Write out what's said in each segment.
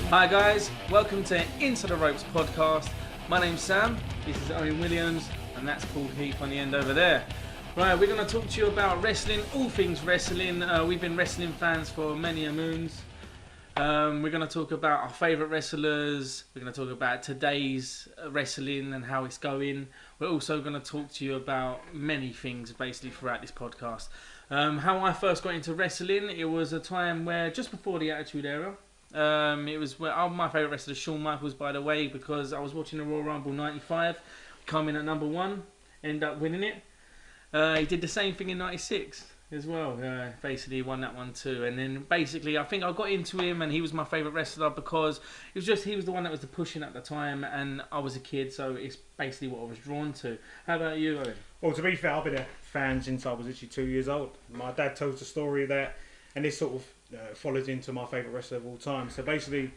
Hi guys, welcome to Into the Ropes podcast. My name's Sam, this is Owen Williams, and that's Paul Heath on the end over there. Right, we're going to talk to you about wrestling, all things wrestling. We've been wrestling fans for many a moons. We're going to talk about our favourite wrestlers. We're going to talk about today's wrestling and how it's going. We're also going to talk to you about many things basically throughout this podcast. How I first got into wrestling, it was a time where, just before the Attitude Era, it was where my favourite wrestler, Shawn Michaels, by the way, because I was watching the Royal Rumble 95, come in at number 1, end up winning it. He did the same thing in 96 as well, basically won that one too. And then basically I think I got into him and he was my favourite wrestler because he was the one that was the pushing at the time, and I was a kid, so it's basically what I was drawn to. How about you, Owen? Well, to be fair, I've been a fan since I was literally 2 years old. My dad tells the story of that, and this sort of follows into my favourite wrestler of all time. So basically,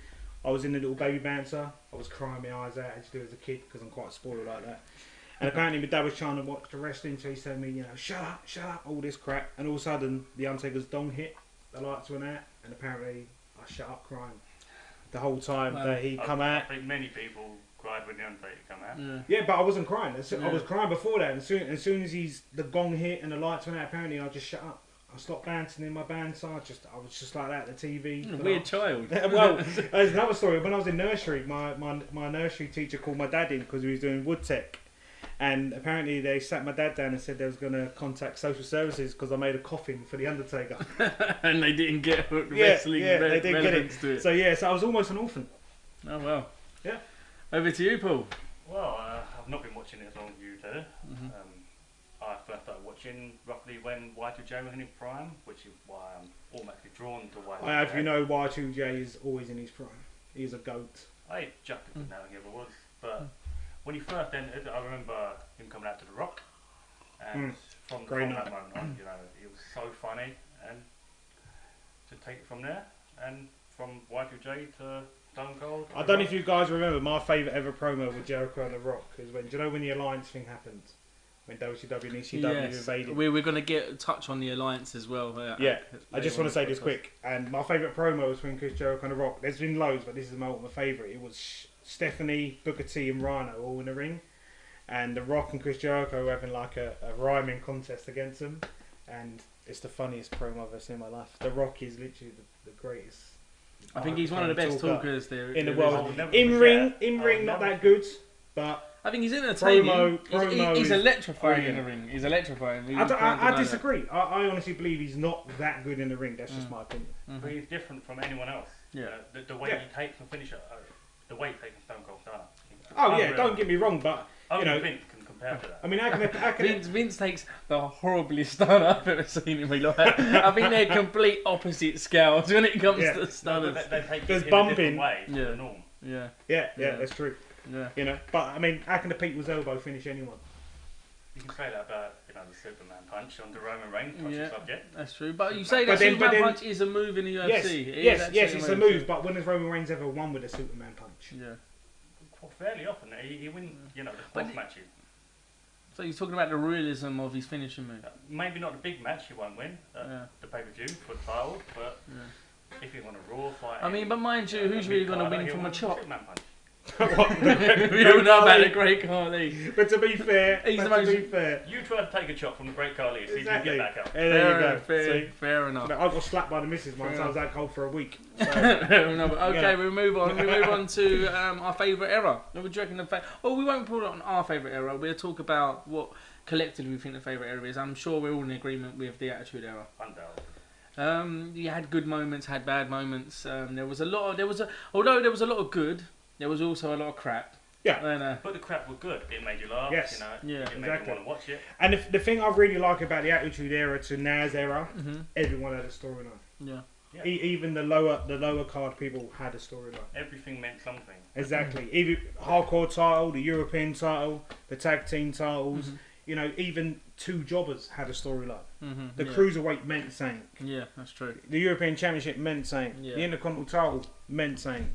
I was in the little baby bouncer. I was crying my eyes out as you do as a kid because I'm quite spoiled like that. And apparently my dad was trying to watch the wrestling, so he said to me, shut up, all this crap. And all of a sudden, the Undertaker's dong hit, the lights went out, and apparently I shut up crying the whole time that he come out. I think many people cried when the Undertaker come out. Yeah, but I wasn't crying. I was crying before that. As soon as the gong hit and the lights went out, apparently I just shut up. I stopped bouncing in my band, so I was just like that at the TV. Weird child. Well, there's another story. When I was in nursery, my nursery teacher called my dad in because he was doing wood tech. And apparently they sat my dad down and said they was going to contact social services because I made a coffin for the Undertaker. And they didn't get wrestling they didn't get it. To it. So I was almost an orphan. Oh well. Yeah. Over to you, Paul. Well, I've not been watching it as long as you do. Mm-hmm. I first started watching roughly when Y2J was in his prime, which is why I'm automatically drawn to Y2J. I have Y2J is always in his prime. He's a goat. I jumped it now he ever was, but when he first entered, I remember him coming out to The Rock, and from that moment on, he was so funny, and to take it from there, and from Y2J to Stone Cold. I don't know if you guys remember my favourite ever promo with Jericho and The Rock is when when the alliance thing happened, when WCW and ECW invaded. We're going to get a touch on the alliance as well. I just want to say this quick, and my favourite promo was when Chris Jericho and The Rock. There's been loads, but this is my favourite. It was Stephanie, Booker T and Rhino all in the ring, and The Rock and Chris Jericho were having like a rhyming contest against them, and it's the funniest promo I've ever seen in my life. The Rock is literally the greatest. I think he's one of the best talkers there in the world. In ring, not that good, but I think he's entertaining. Promo he's electrifying in the ring. He's electrifying. I disagree. I honestly believe he's not that good in the ring. That's just my opinion. Mm-hmm. But he's different from anyone else. Yeah. The way he takes and finishes, the way he takes Stone Cold Stunner. Oh yeah, don't get me wrong, but Vince can compare to that. I mean, how can Vince takes the horriblest stunner I've ever seen in my life. I think they're complete opposite scales when it comes to stunners. They take There's it in bumping. a different way to the norm. Yeah, that's true. Yeah. But I mean, how can the people's elbow finish anyone? You can say that about the Superman punch on the Roman Reigns touch subject. That's true. But you say that Superman punch is a move in the UFC. Yes, it's a move. But when has Roman Reigns ever won with a Superman punch? Yeah. Well, fairly often. He wins, the boss matches. So you're talking about the realism of his finishing move. Maybe not the big match he won't win the pay-per-view for the title, but if you want a Raw fight... I mean, but mind you, who's really going to win from a chop? Superman punch. We all know about the Great Khali. But to be fair, you try to take a chop from the Great Khali, see if you can get back up. There you go. Fair enough. I got slapped by the missus once. I was that cold for a week. So. Okay, we move on. We move on to our favourite era. What would you reckon we won't put it on our favourite era. We'll talk about what collectively we think the favourite era is. I'm sure we're all in agreement with the Attitude Era. Undoubtedly. You had good moments, had bad moments. Although there was a lot of good, there was also a lot of crap. Yeah. But the crap was good. It made you laugh. Yes. It made you want to watch it. And the thing I really like about the Attitude Era to now's era, everyone had a storyline. Yeah. Even the lower card people had a storyline. Everything meant something. Exactly. Even hardcore title, the European title, the tag team titles. Even two jobbers had a storyline. The cruiserweight meant something. Yeah, that's true. The European Championship meant something. The Intercontinental title meant something.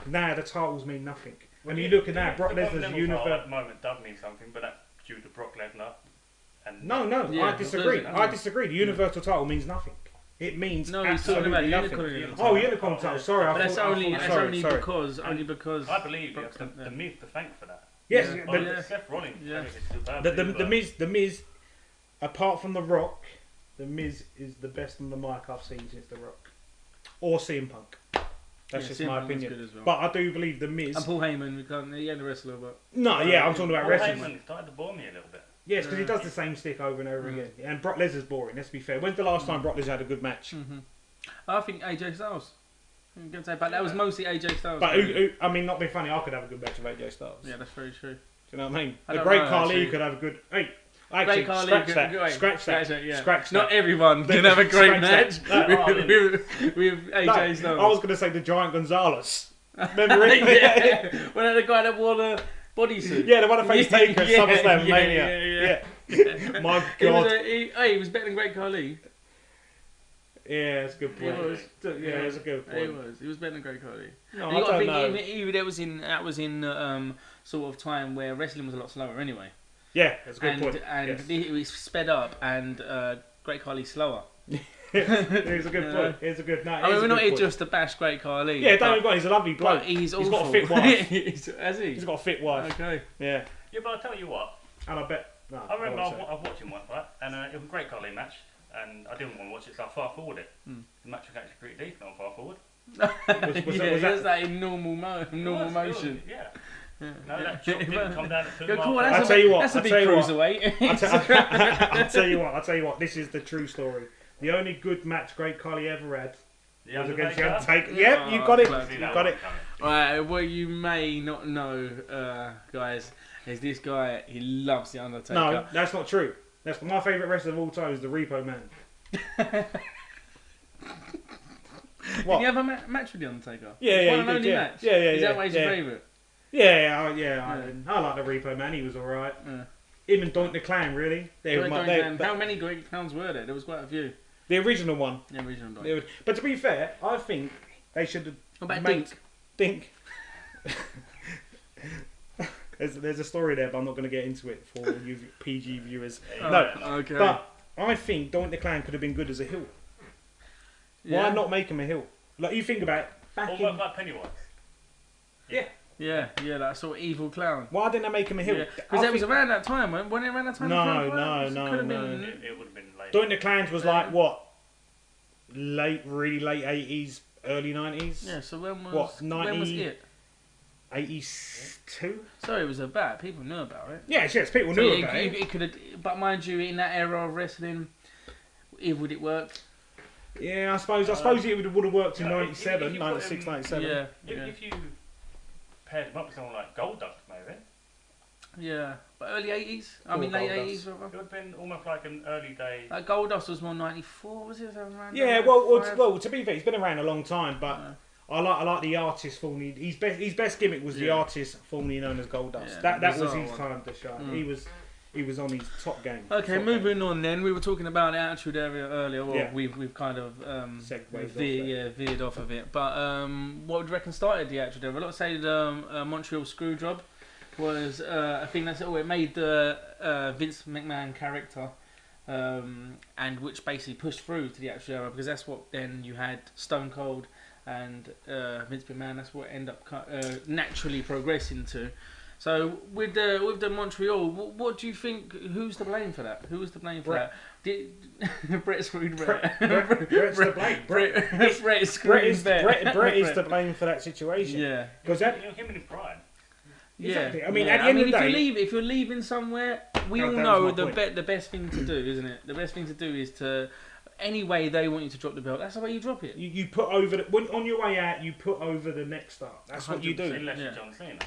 Now the titles mean nothing. When you look at that, Brock Lesnar's universe at the moment does mean something, but that's due to Brock Lesnar. No, I disagree. I disagree. The Universal title means nothing. It means No, he's talking about absolutely nothing. unicorn. Oh, unicorn tail. Sorry, But that's only sorry. because I believe you have the Miz to thank for that. Yes, Yeah. Seth Rollins. Yeah. the Miz, apart from The Rock, the Miz is the best on the mic I've seen since The Rock, or CM Punk. That's just CM my Punk was opinion. good as well. But I do believe the Miz. And Paul Heyman, he ain't a wrestler, but No, yeah, I'm talking about Paul wrestling. Heyman started to bore me a little bit. Yes, because he does the same stick over and over again. And Brock Lesnar's boring. Let's be fair. When's the last time Brock Lesnar had a good match? I think AJ Styles. I'm gonna say, but that was mostly AJ Styles. But I mean, not being funny, I could have a good match with AJ Styles. Yeah, that's very true. Do you know what I mean? I The don't Great know, Khali actually. could have a good. Hey, Great actually, Khali scratch could- that. right, Scratch that. yeah. Scratch that. Not everyone can have a great match Scratch that. with AJ No, Styles. I was going to say the Giant Gonzalez. Remember it? Yeah, when the guy that wore the bodysuit. Yeah, the one that faced Taker at SummerSlam yeah, Mania. yeah. My He was, God. he was better than Great Khali. Yeah, that's a good point. He was. Yeah, that's a good point. He was better than Great Khali. No, And I you got to don't think know. that was in sort of time where wrestling was a lot slower anyway. Yeah, that's a good point. And Yes. it was sped up, and Great Khali slower. Here's a good point. Here's a good. No, I mean, here's we're a not good here point. just to bash Great Khali. Yeah, don't get me wrong. He's a lovely bloke. But he's got a awful. fit wife. Has he? He's got a fit wife. Okay. Yeah, Yeah, but I'll tell you what. and I bet. No, I remember won't I say. was watching one fight, and it was a great Khali match, and I didn't want to watch it, so I fast forwarded it. The match was actually pretty decent on fast forward. Was yeah, that- was that in normal It motion? was, yeah. No, that chop didn't come down to Go, 2 come on, miles. that's I'll tell you what, That's a I'll big tell you what. cruiserweight. I'll tell you what. This is the true story. The only good match Great Khali ever had The was against the Undertaker. Undertaker. Yep, you got it. close. You got it. Right, what you may not know, guys, is this guy. He loves the Undertaker. No, that's not true. That's my favourite wrestler of all time is the Repo Man. Did What? you have a match with the Undertaker? Yeah, One he and did, only yeah. match. Yeah, Is that why he's your yeah. favourite? I like the Repo Man. He was alright. Him and Doink the Clown, really. How many Great Clowns were there? There was quite a few. The original one. The original Doink. But to be fair, I think they should have What about made Dink? There's a story there, but I'm not going to get into it for you PG viewers. Oh, No, okay. but I think Doink the Clown could have been good as a heel. Why not make him a heel? Like, you think about it, back Or in... like Pennywise. Yeah, that sort of evil clown. Why didn't they make him a heel? Because that was around that time, wasn't it around that time? No. It would have been late. Doink the Clowns was like, what? Really late 80s, early 90s? Yeah, so when was, What, when was 90? it? 82? So it was about, people knew about it. Yes, people So knew it, about it. it could have, but mind you, in that era of wrestling, would it work? Yeah, I suppose it would have worked in if 97, you put 96, him- 97. Yeah, If you paired him up with someone like Goldust, maybe, yeah. But early 80s? I Or mean, late Goldust. 80s. it would have been almost like an early day. Like Goldust was more 94, was it? Around Yeah, 95? well, to be fair, he's been around a long time, but I like the artist formerly. His best gimmick was the artist formerly known as Goldust. Yeah, that was bizarre his one. time to shine. He was on his top game. Okay, Top moving on then. We were talking about the Attitude Era earlier. Well, Yeah. we've kind of Segued off there. veered off of it. But what would you reckon started the Attitude Era? Let's say the Montreal Screwjob was I think that's it made the Vince McMahon character, and which basically pushed through to the Attitude Era, because that's what then you had Stone Cold and Vince McMahon. That's what ended up naturally progressing to. So with the Montreal, what do you think? Who's to blame for that? Who was to blame for Brett. that? Brett screwed Brett. Brett's to blame. Brett screwed Brett is to blame for that situation. Yeah. Because that. Him and his pride. Exactly. Yeah. I mean, yeah. at the end of the day, if you're leaving somewhere, we That all was know my point. the best thing to do, isn't it? The best thing to do is to any way they want you to drop the belt. That's the way you drop it. you put over when on your way out, you put over the next star. That's what you do. 100%. Unless Yeah. you're John Cena.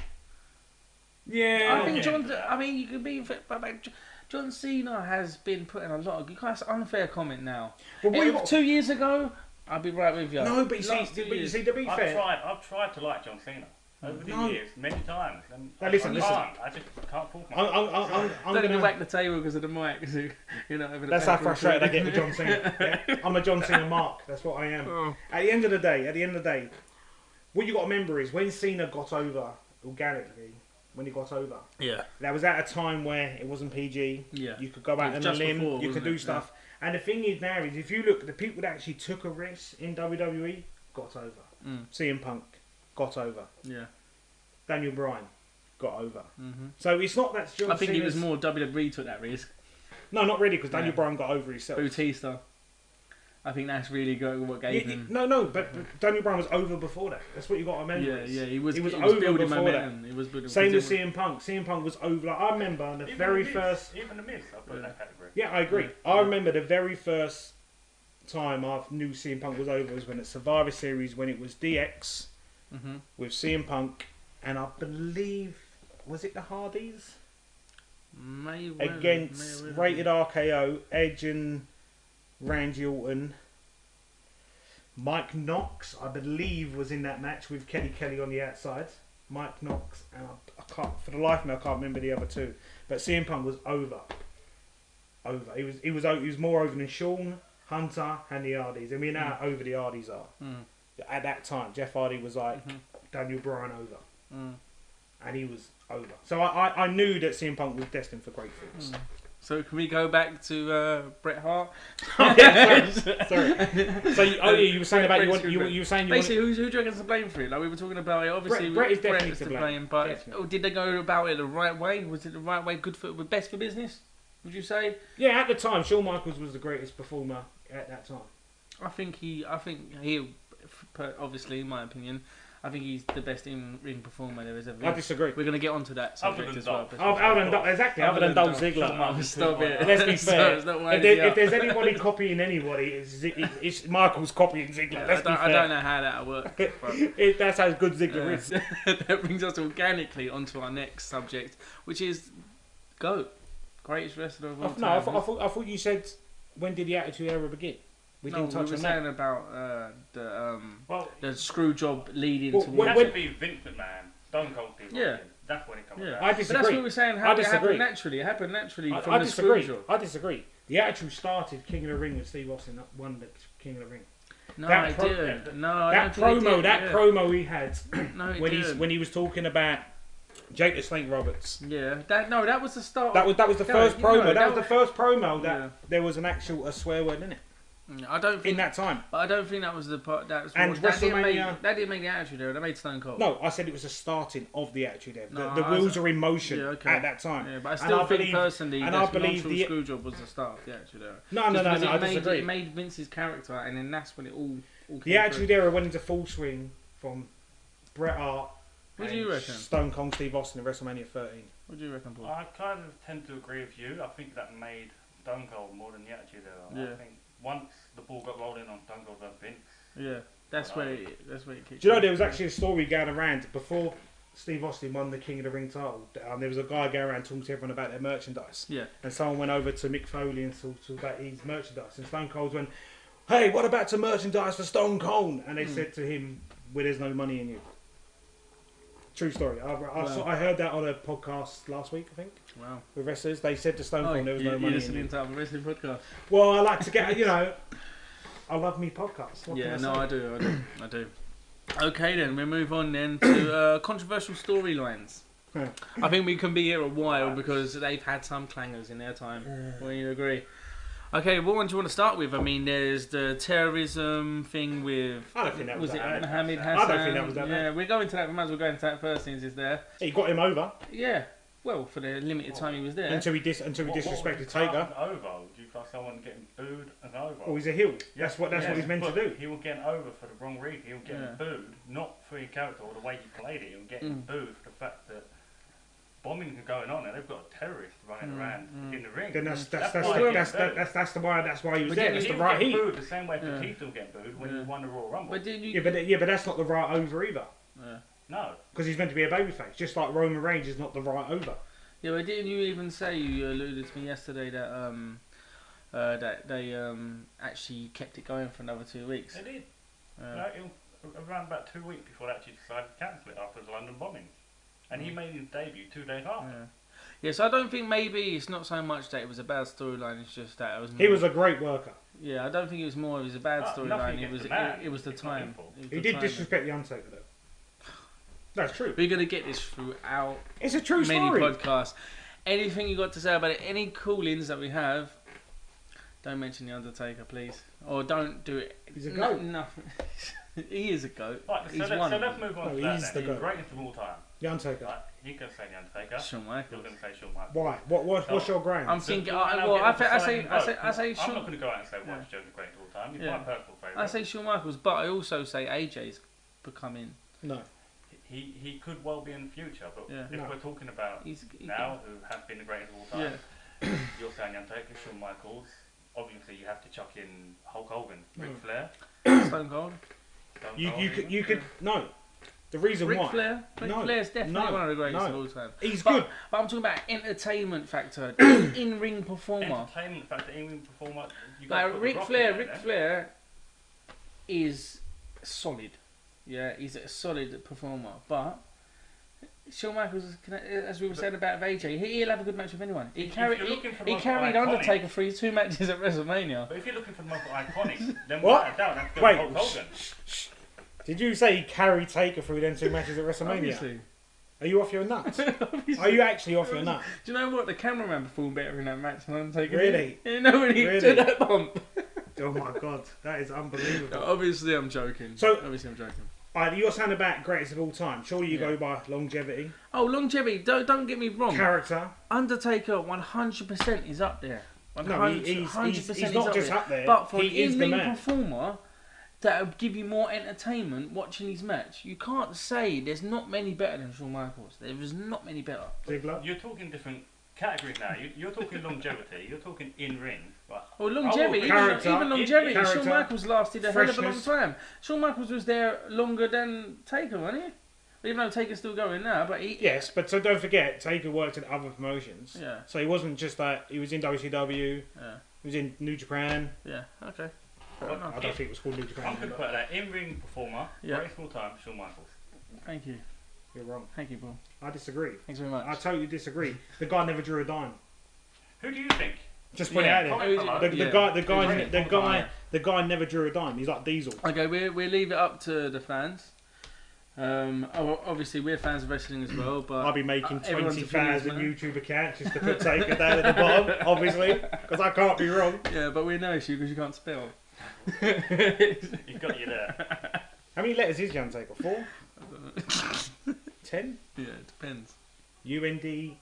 Yeah. I think Yeah. John. I mean, you could be, but John Cena has been putting a lot of. That's an unfair comment now. But what you got- 2 years ago, I'll be right with you. No, but you Last see, 2 to years. be fair. I've tried to like John Cena over the No. years, many times. And Now listen, I can't. I just can't pull myself. I'm Don't even gonna. whack the table because of the mic. So you're not having. That's how frustrated I get with John Cena. Yeah? I'm a John Cena mark. That's what I am. Oh. At the end of the day, what you got to remember is when Cena got over organically, when he got over, Yeah. that was at a time where it wasn't PG. Yeah. You could go It out was on a just limb. before, You could wasn't do it? stuff. And the thing is now is if you look, the people that actually took a risk in WWE got over. CM Punk got over. Yeah. Daniel Bryan got over. Mm-hmm. So it's not that John I think it was Cena's- more WWE took that risk. No, not really, because Daniel Yeah. Bryan got over himself. Bautista. I think that's really what gave him. No, but Daniel Bryan was over before that. That's what you got to remember. Yeah, he was over building before momentum. that. He was building. Same with CM Punk. CM Punk was over. Like, I remember the Even very the Miz, first. Even the Miz, I put in that category. Yeah, I agree. I remember the very first time I knew CM Punk was over was when at Survivor Series when it was DX with CM Punk and I believe was it the Hardys against Rated RKO, Edge and Randy Orton. Mike Knox, I believe, was in that match with Kenny Kelly on the outside. Mike Knox, and I can't, for the life of me, I can't remember the other two. But CM Punk was over. He was more over than Shawn, Hunter, and the Hardys. And we know how over the Hardys are. At that time, Jeff Hardy was like Daniel Bryan over, and he was over. So I knew that CM Punk was destined for great things. So can we go back to Bret Hart? Sorry. So you were saying about you were saying you basically who do you reckon's to blame for it? Like we were talking about it. Obviously, Brett is definitely is to to blame. blame. But Definitely. did they go about it the right way? Was it the right way? Good for best for business? Would you say? Yeah, at the time, Shawn Michaels was the greatest performer at that time. I think he, obviously, in my opinion, I think he's the best in-ring performer there has ever been. I disagree. We're going to get onto that subject as well. Other than Dolph Ziggler. Stop it. Let's be fair. So If there's anybody copying anybody, it's Michaels copying Ziggler. Let's be fair. I don't know how that'll work. That's how good Ziggler is. That brings us organically onto our next subject, which is GOAT. Greatest wrestler of all time. No, I thought you said, when did the Attitude Era begin? We didn't touch we were on saying that. about the screw job leading Well, towards... It has to be Vince McMahon, Stone Cold Steve Austin. Yeah. That's when it comes Yeah. back. I But disagree. that's what we were saying, I how it disagree. happened naturally. It happened naturally from I the screw disagree. job. I disagree. The Attitude started King of the Ring when Steve Austin won the King of the Ring. No, that I pro- didn't. No, I That don't think it promo, did, that yeah. promo he had No, it when didn't. he was talking about Jake the Snake Roberts. Yeah, that was the start. That was the first promo. That was the first promo that Yeah. there was a swear word in it I don't think in that time. But I don't think that was the part. That was And that didn't WrestleMania- make the Attitude Era. That made Stone Cold. No, I said it was the starting of the Attitude Era. No, The I wheels was- are in motion Yeah, okay. at that time. Yeah, but I And still think believe- personally and that I believe the the screw job was the start of the Attitude Era. no, Just because I it made, disagree. It made Vince's character, and then that's when it all came The Attitude through. Era went into full swing from Bret Hart. What do and you reckon? Stone Cold Steve Austin at WrestleMania 13. What do you reckon, Paul? I kind of tend to agree with you. I think that made Stone Cold more than the Attitude Era. Yeah. I think once the ball got rolling on Stone Cold and Vince, Yeah, that's where it kicked. Do you know in. there was actually a story going around before Steve Austin won the King of the Ring title? There was a guy going around talking to everyone about their merchandise. Yeah. And someone went over to Mick Foley and talked about his merchandise. And Stone Cold went, "Hey, what about some merchandise for Stone Cold?" And they said to him, "Well, there's no money in you." True story. I heard that on a podcast last week, I think, Wow. with wrestlers. They said to Stone Cold there was no You're money in listening you. to a wrestling podcast. Well, I like to get, I love me podcasts. What Yeah, can no, say? I do. Okay then, we move on then to controversial storylines. Yeah. I think we can be here a while because they've had some clangers in their time. Will you agree? Okay, what one do you want to start with? I mean, there's the terrorism thing with... I don't think that was it that bad. Mohammed I Hassan? don't think that was that Yeah, bad. we're going to that. We might as well go into that first since it's there. He got him over Yeah, well, for the limited time he was there. until he disrespected Taker. Over? Do you class someone getting booed as over? Oh, he's a heel. That's what he's meant to but do. He was getting over for the wrong reason. He was getting Yeah. booed, not for your character or the way you played it. He was getting booed for the fact that bombings are going on and they've got a terrorist running around in the ring. Then that's why why he he was was But there. didn't That's He the was right getting heat. booed the same way Yeah. Batista was getting booed when Yeah. he won the Royal Rumble. But did you... Yeah, but that's not the right over either. No. Because he's meant to be a babyface, just like Roman Reigns is not the right over. Yeah, but didn't you even say, you alluded to me yesterday that that they actually kept it going for another 2 weeks? They did. Uh, Around about 2 weeks before they actually decided to cancel it after the London bombings. And he made his debut 2 days after. yeah. Yeah, so I don't think maybe it's not so much that it was a bad storyline. It's just that it was. More, He was a great worker. Yeah, I don't think it was more. It was a bad storyline. nothing It was. against the man. It was the It's not time. his fault. It was He the did timing. disrespect the Undertaker though. That's true. We're gonna get this throughout It's a true many story. podcasts. Anything you got to say about it? Any call-ins that we have Don't mention the Undertaker, please, or don't do it. He's a goat. No, he is a goat. Right, He's so one. let's move on No, to that he's then. the He's goat. greatest of all time. The Undertaker. Right, you're going to say The Undertaker. Shawn You're Michaels. going to say Shawn Michaels. Why? What's your ground? I'm thinking. So, and I'll Well, get I the say deciding vote. I'm not Shawn. going to go out and say Yeah. what's Joe's greatest of all time. He's Yeah. my personal favourite. I say Shawn Michaels, but I also say AJ's becoming. No. He could well be in the future, but Yeah. if No. we're talking about He's now who has been the greatest of all Yeah. time, you're saying The Undertaker, Shawn Michaels. Obviously, you have to chuck in Hulk Hogan, Ric Flair. Stone Cold. Stone You Cold. could no. The reason Ric why Flair. Ric No. Flair's definitely No. one of the greatest No. of all time. he's But, good. but I'm talking about entertainment factor, in-ring performer. Entertainment factor, in performer. You got to Like put The Ric Rock Flair, in there, Ric then. Flair is solid. Yeah, he's a solid performer. But Shawn Michaels, as we were saying about AJ, he'll have a good match with anyone. He If carried you're looking for the he most carried iconic- Undertaker through 2 matches at WrestleMania. But if you're looking for the most iconic, then What? without a doubt, that's Wait. Hulk Hogan. Did you say he carried Taker through them 2 matches at WrestleMania? Obviously. Are you off your nuts? Are you actually off your nuts? Do you know what? The cameraman performed better in that match than Undertaker. Really? You know when he Really? did that bump. Oh my god, that is unbelievable. Obviously, I'm joking. So- Obviously, I'm joking. You're saying about greatest of all time. Surely you Yeah. go by longevity, Oh, longevity. Don't get me wrong. character. Undertaker, 100% is up there. No, he's 100% not is just up there. But for he an is the in-ring man. performer that will give you more entertainment watching his match, you can't say there's not many better than Shawn Michaels. There is not many better. Ziggler. You're talking different categories now. You're talking longevity. You're talking in ring. Right. Well, longevity, Oh, character, even longevity, character, Shawn Michaels lasted a hell of a long freshness. time. Shawn Michaels was there longer than Taker, wasn't he? Even though Taker's still going now, but he... Yes, but so don't forget, Taker worked in other promotions. Yeah, So he wasn't just that. He was in WCW. yeah, He was in New Japan. yeah, okay. Fair Well, enough. I don't think it was called New I'm Japan. going to put that in-ring performer, Yeah. greatest of all time, Shawn Michaels. Thank you. You're wrong. Thank you, Paul. I disagree. Thanks very much. I totally disagree. The guy never drew a dime. Who do you think? Just put it out there. comment below. The guy never drew a dime. He's like Diesel. Okay, we'll leave it up to the fans. Obviously, we're fans of wrestling as well, but I'll be making everyone's 20,000 opinions, YouTube accounts just to put Taker down at the bottom, obviously, because I can't be wrong. yeah, but we know you because you can't spell. He's got you there. How many letters is Undertaker? 4? 10? Yeah, it depends. UNDRER?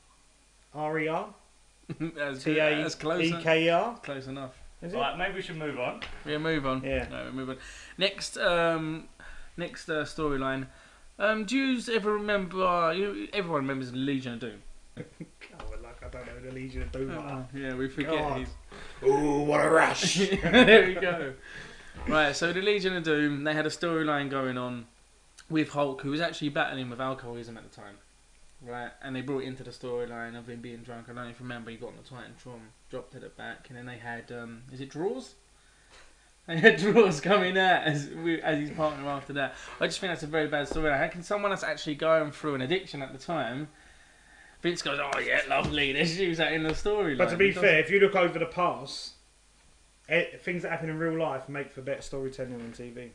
That's close. TAEKER? Close enough. Is it? Right, maybe we should move on. Yeah, move on. Yeah. No, move on. Next storyline. Do you ever remember? Everyone remembers the Legion of Doom. Oh, like I don't know the Legion of Doom. Yeah, we forget. God. Ooh, what a rush! There we go. Right, so the Legion of Doom, they had a storyline going on with Hulk, who was actually battling with alcoholism at the time. Right, and they brought it into the storyline of him being drunk. I don't know if you remember, he got on the Titantron, dropped it at back, and then they had, is it Draws? They had Draws coming out as his partner after that. I just think that's a very bad storyline. How can someone that's actually going through an addiction at the time, Vince goes, oh yeah, lovely, let's use that in the storyline. But to be fair, if you look over the past, things that happen in real life make for better storytelling on TV.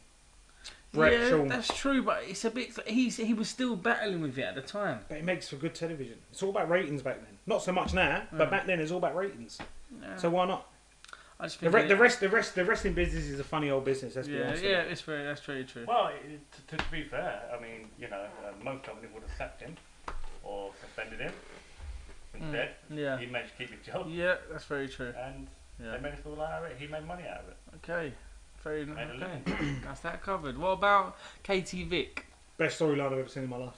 Yeah, that's true, but it's a bit. He was still battling with it at the time. But it makes for good television. It's all about ratings back then. Not so much now, but back then it's all about ratings. Yeah. So why not? I just The think wrestling business is a funny old business. Let's be yeah, honest. yeah, that's very true. Well, to be fair, I mean, most companies would have sacked him or suspended him. Instead, Yeah, he managed to keep his job, yeah, that's very true. and Yeah. they made a storyline out of it. He made money out of it. Okay, very Made a okay. living. That's that covered. What about Katie Vick? Best storyline I've ever seen in my life.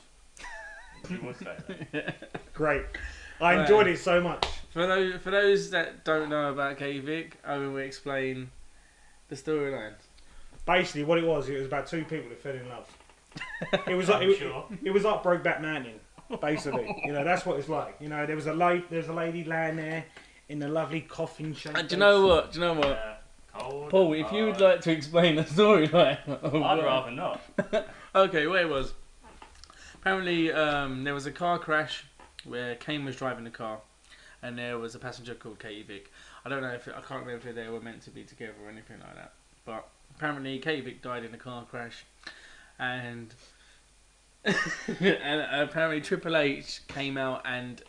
You would say that. Great. I enjoyed it so much. For those that don't know about Katie Vick, I will explain the storyline. Basically, what it was about two people that fell in love. It was like I'm sure. it was like Brokeback Mountain. Basically, that's what it's like. There was a lady lying there in a lovely coffin shape. Do you know what? Yeah, cold, Paul, if you would like to explain the storyline. I'd rather not. Okay, what it was. Apparently, there was a car crash where Kane was driving the car, and there was a passenger called Katie Vick. I don't know I can't remember if they were meant to be together or anything like that. But apparently, Katie Vick died in a car crash, and and apparently Triple H came out and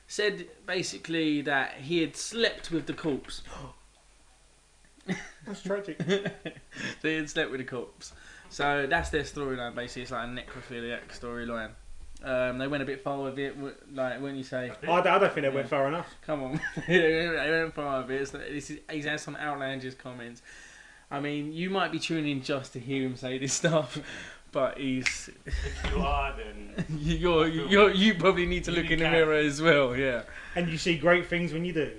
said basically that he had slept with the corpse. That's tragic. So he had slept with a corpse. So that's their storyline. Basically, it's like a necrophiliac storyline. They went a bit far with it, like when you say. I don't think they went far enough. Come on, they went far with it. He's had some outlandish comments. I mean, you might be tuning in just to hear him say this stuff, but he's. If you are, then you probably need to look in the mirror as well. Yeah. And you see great things when you do.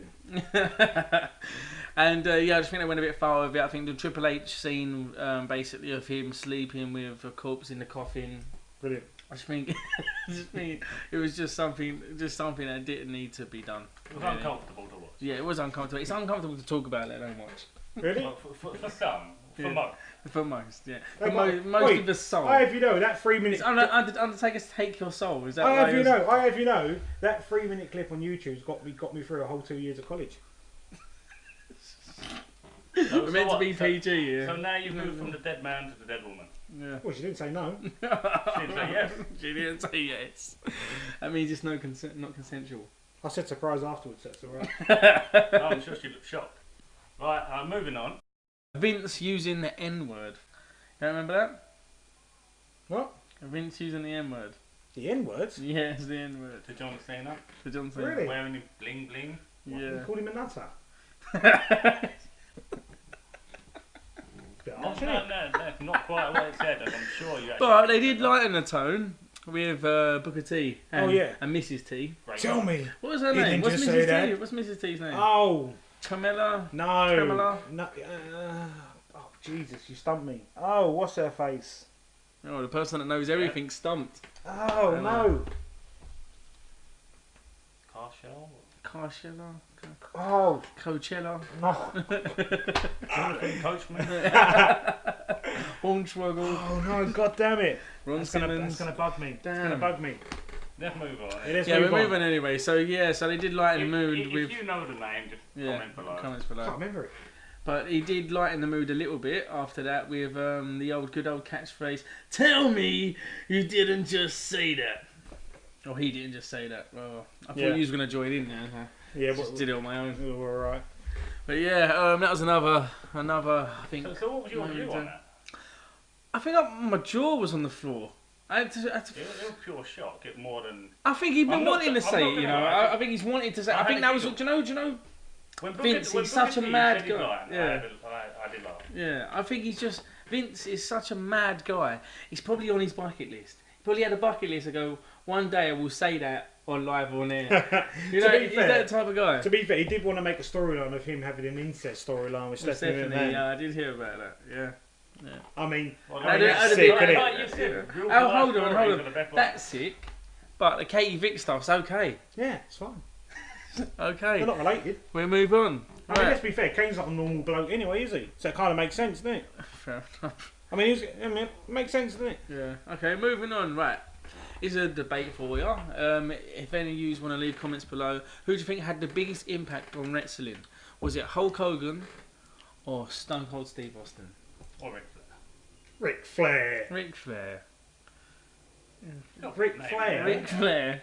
And I just think they went a bit far with it. I think the Triple H scene, basically of him sleeping with a corpse in the coffin. Brilliant. I just think it was just something that didn't need to be done. It was uncomfortable to watch. Yeah, it was uncomfortable. It's uncomfortable to talk about, let alone watch. Really? Well, for some, for most. For most, yeah. Hey, For most wait, of the soul. I have you know that 3 minutes. Undertaker's Take Your Soul. Is that? I have you know that 3 minute clip on YouTube's got me through a whole 2 years of college. We're meant to be PG, yeah. So now you've moved from the dead man to the dead woman. Yeah. Well, she didn't say no. She didn't say yes. She didn't say yes. I mean, just not consensual. I said surprise afterwards. That's all right. I'm sure she looked shocked. Right, moving on. Vince using the N word. You remember that? What? Vince using the N word. The N words? Yes, the N word. To John Cena. For John Cena. Really? Wearing his bling bling. You Yeah. called him a nutter. Bit No, harsh, innit? that's not quite what it said, and I'm sure you actually. But they did lighten the tone with Booker T and, and Mrs. T. Great Tell guy. me. What was her You name? didn't What's just Mrs. say T? that. What's Mrs. T's name? Oh, Camilla? no. Camilla? No. Oh, Jesus, you stumped me. Oh, what's her face? Oh, the person that knows everything stumped. Oh, no. Carshell. Coachella? Oh, Coachella? no. Jonathan Coachman. Hornswoggle? Oh, no, God damn it. Ron That's Simmons? going to bug me. It's going to Damn. bug me. Let's move on. Let's Yeah, move we're on. moving anyway. So they did lighten the mood If with. you know the name, just comment below. Comments I below. can't remember it. But he did lighten the mood a little bit after that with the good old catchphrase, "Tell me you didn't just say that." Or he didn't just say that. Well, I thought you was going to join in there. Yeah, Just did it on my own. We were alright. But yeah, that was another. I think. So what was your view on that? I think my jaw was on the floor. I had to It was pure shock. It more than. I think he'd been I'm not wanting to go- I'm say not it, you gonna know. lie. I think he's wanted to say. I I think had that a was. feeling. Do you know? When Vince, when he's such a T mad said his guy. line, Yeah. I did laugh. Yeah, I think he's just. Vince is such a mad guy. He's probably on his bucket list. He probably had a bucket list to go, one day I will say that on live or on air. You know, To be he's fair- that type of guy. To be fair, he did want to make a storyline of him having an incest storyline with Well, Stephanie Stephanie, McMahon. I did hear about that. Yeah. I mean, Well, I'd that's have sick, been- innit? like you said, real Oh, life hold on. stories are the best ones. That's sick. But the Katie Vick stuff's okay. Yeah, it's fine. Okay. They're not related. We'll move on. I mean, let's be fair, Kane's not a normal bloke anyway, is he? So it kind of makes sense, doesn't it? Fair enough. I mean, it makes sense, doesn't it? Yeah. Okay, moving on. Right. It's a debate for you. If any of you want to leave comments below, who do you think had the biggest impact on wrestling? Was it Hulk Hogan or Stone Cold Steve Austin? Or Ric Ric Flair. Ric Flair. Flair. Ric Flair. Ric Flair.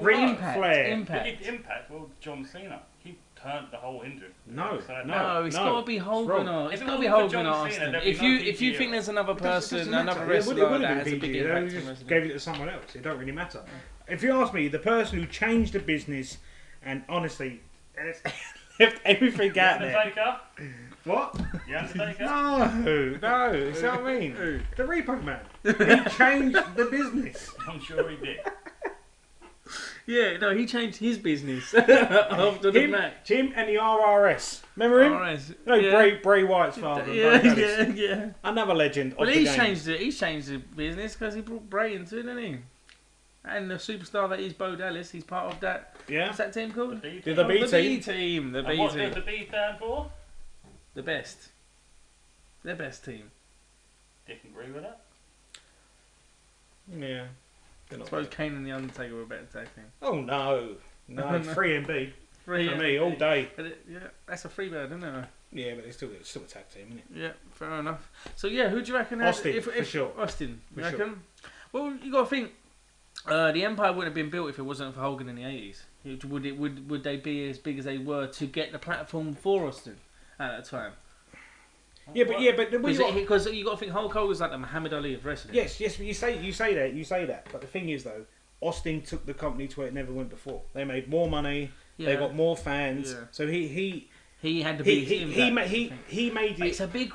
Ric Impact. Flair. Impact. Impact. Well, John Cena. He turned the whole engine. No, So No, it's no, got to be Hogan wrong. or it's If it got to be wasn't for Hogan or John Cena, Austin. there'd be If no you PG think there's another It doesn't person, matter. another It wrestler wouldn't that have has a been big PG, impact they on just wrestling. gave it to someone else. It don't really matter. If you ask me, the person who changed the business and honestly left everything out there. Undertaker. What? The Undertaker. No, it's what I mean. The Repo Man. He changed the business. I'm sure he did. Yeah, no, he changed his business after the match. Him and the RRS. Remember him? RS. No, Yeah. Bray Wyatt's father. and Yeah, Bo Dallas. yeah. Another legend. Well, of the he's game. changed it. He's changed the business because he brought Bray into it, didn't he? And the superstar that is Bo Dallas, he's part of that. Yeah. What's that team called? The B The team. B The team. B team. The And B what does team. the B stand for? The best. The best team. Disagree with that. Yeah. I suppose Kane and the Undertaker were a better tag team. Oh no. No, it's 3 and B. Free, For me, all day. But yeah, that's a free bird, isn't it? Yeah, but it's still a tag team, isn't it? Yeah, fair enough. So yeah, who do you reckon? had- Austin, for sure. Austin, you For sure. reckon? Well, you got to think. The Empire wouldn't have been built if it wasn't for Hogan in the 80s. Would they be as big as they were to get the platform for Austin at that time? Yeah, but Because you got to think Hulk Hogan's like the Muhammad Ali of wrestling. yes, but you say that. But the thing is though, Austin took the company to where it never went before. They made more money. Yeah. They got more fans. Yeah. So he had to be. he made it. It's a big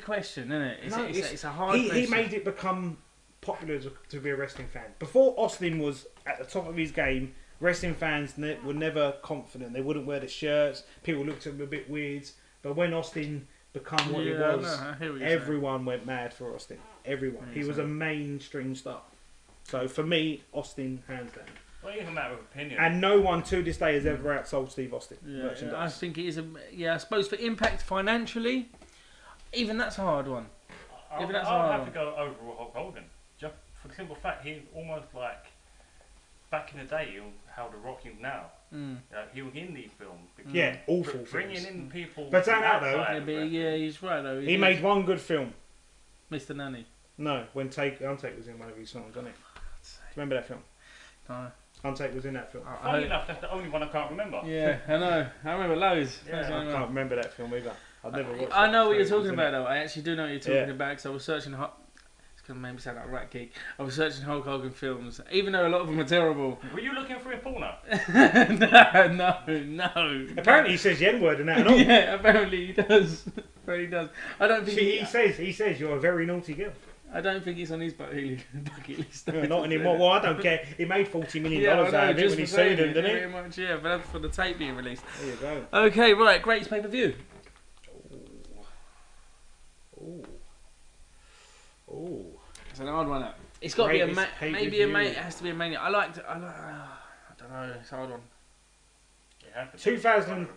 question, isn't it? It's a hard question. He made it become popular to be a wrestling fan. Before Austin was at the top of his game, wrestling fans were never confident. They wouldn't wear the shirts. People looked at him a bit weird. But when Austin became what he was, everyone went mad for Austin. Everyone. He was a mainstream star. So for me, Austin, hands down. Well, it's a matter of opinion. And no one to this day has ever outsold Steve Austin. Yeah, I think it is I suppose for impact financially, even that's a hard one. I'll have to go overall Hulk Hogan. Just for the simple fact, he's almost like back in the day, how The Rock is now. He was in these films. Yeah, awful bringing films. in people. But turn out though, he's right though. He made one good film. Mr. Nanny. No, when Undertaker was in one of his songs, wasn't it? Remember that film? No. Undertaker was in that film. Funny enough, that's the only one I can't remember. Yeah, I know. I remember loads. I can't remember that film either. I've never watched it. I know what you're talking about though. I actually do know what you're talking about because I was searching. It's going to make me sound like a rat geek. I was searching Hulk Hogan films, even though a lot of them are terrible. Were you looking for a porno? No. Apparently he says the N-word and that and all. Yeah, apparently he does. Apparently he does. I don't think he says you're a very naughty girl. I don't think it's on his bucket list. No, not anymore. Well, I don't care. He made $40 million out of it when he sued him, didn't he? Pretty much, yeah, but that's for the tape being released. There you go. Okay, right, greatest pay-per-view. Oh. It's an hard one. That. It's got to be it has to be a Mania. I don't know. It's a hard one. 2000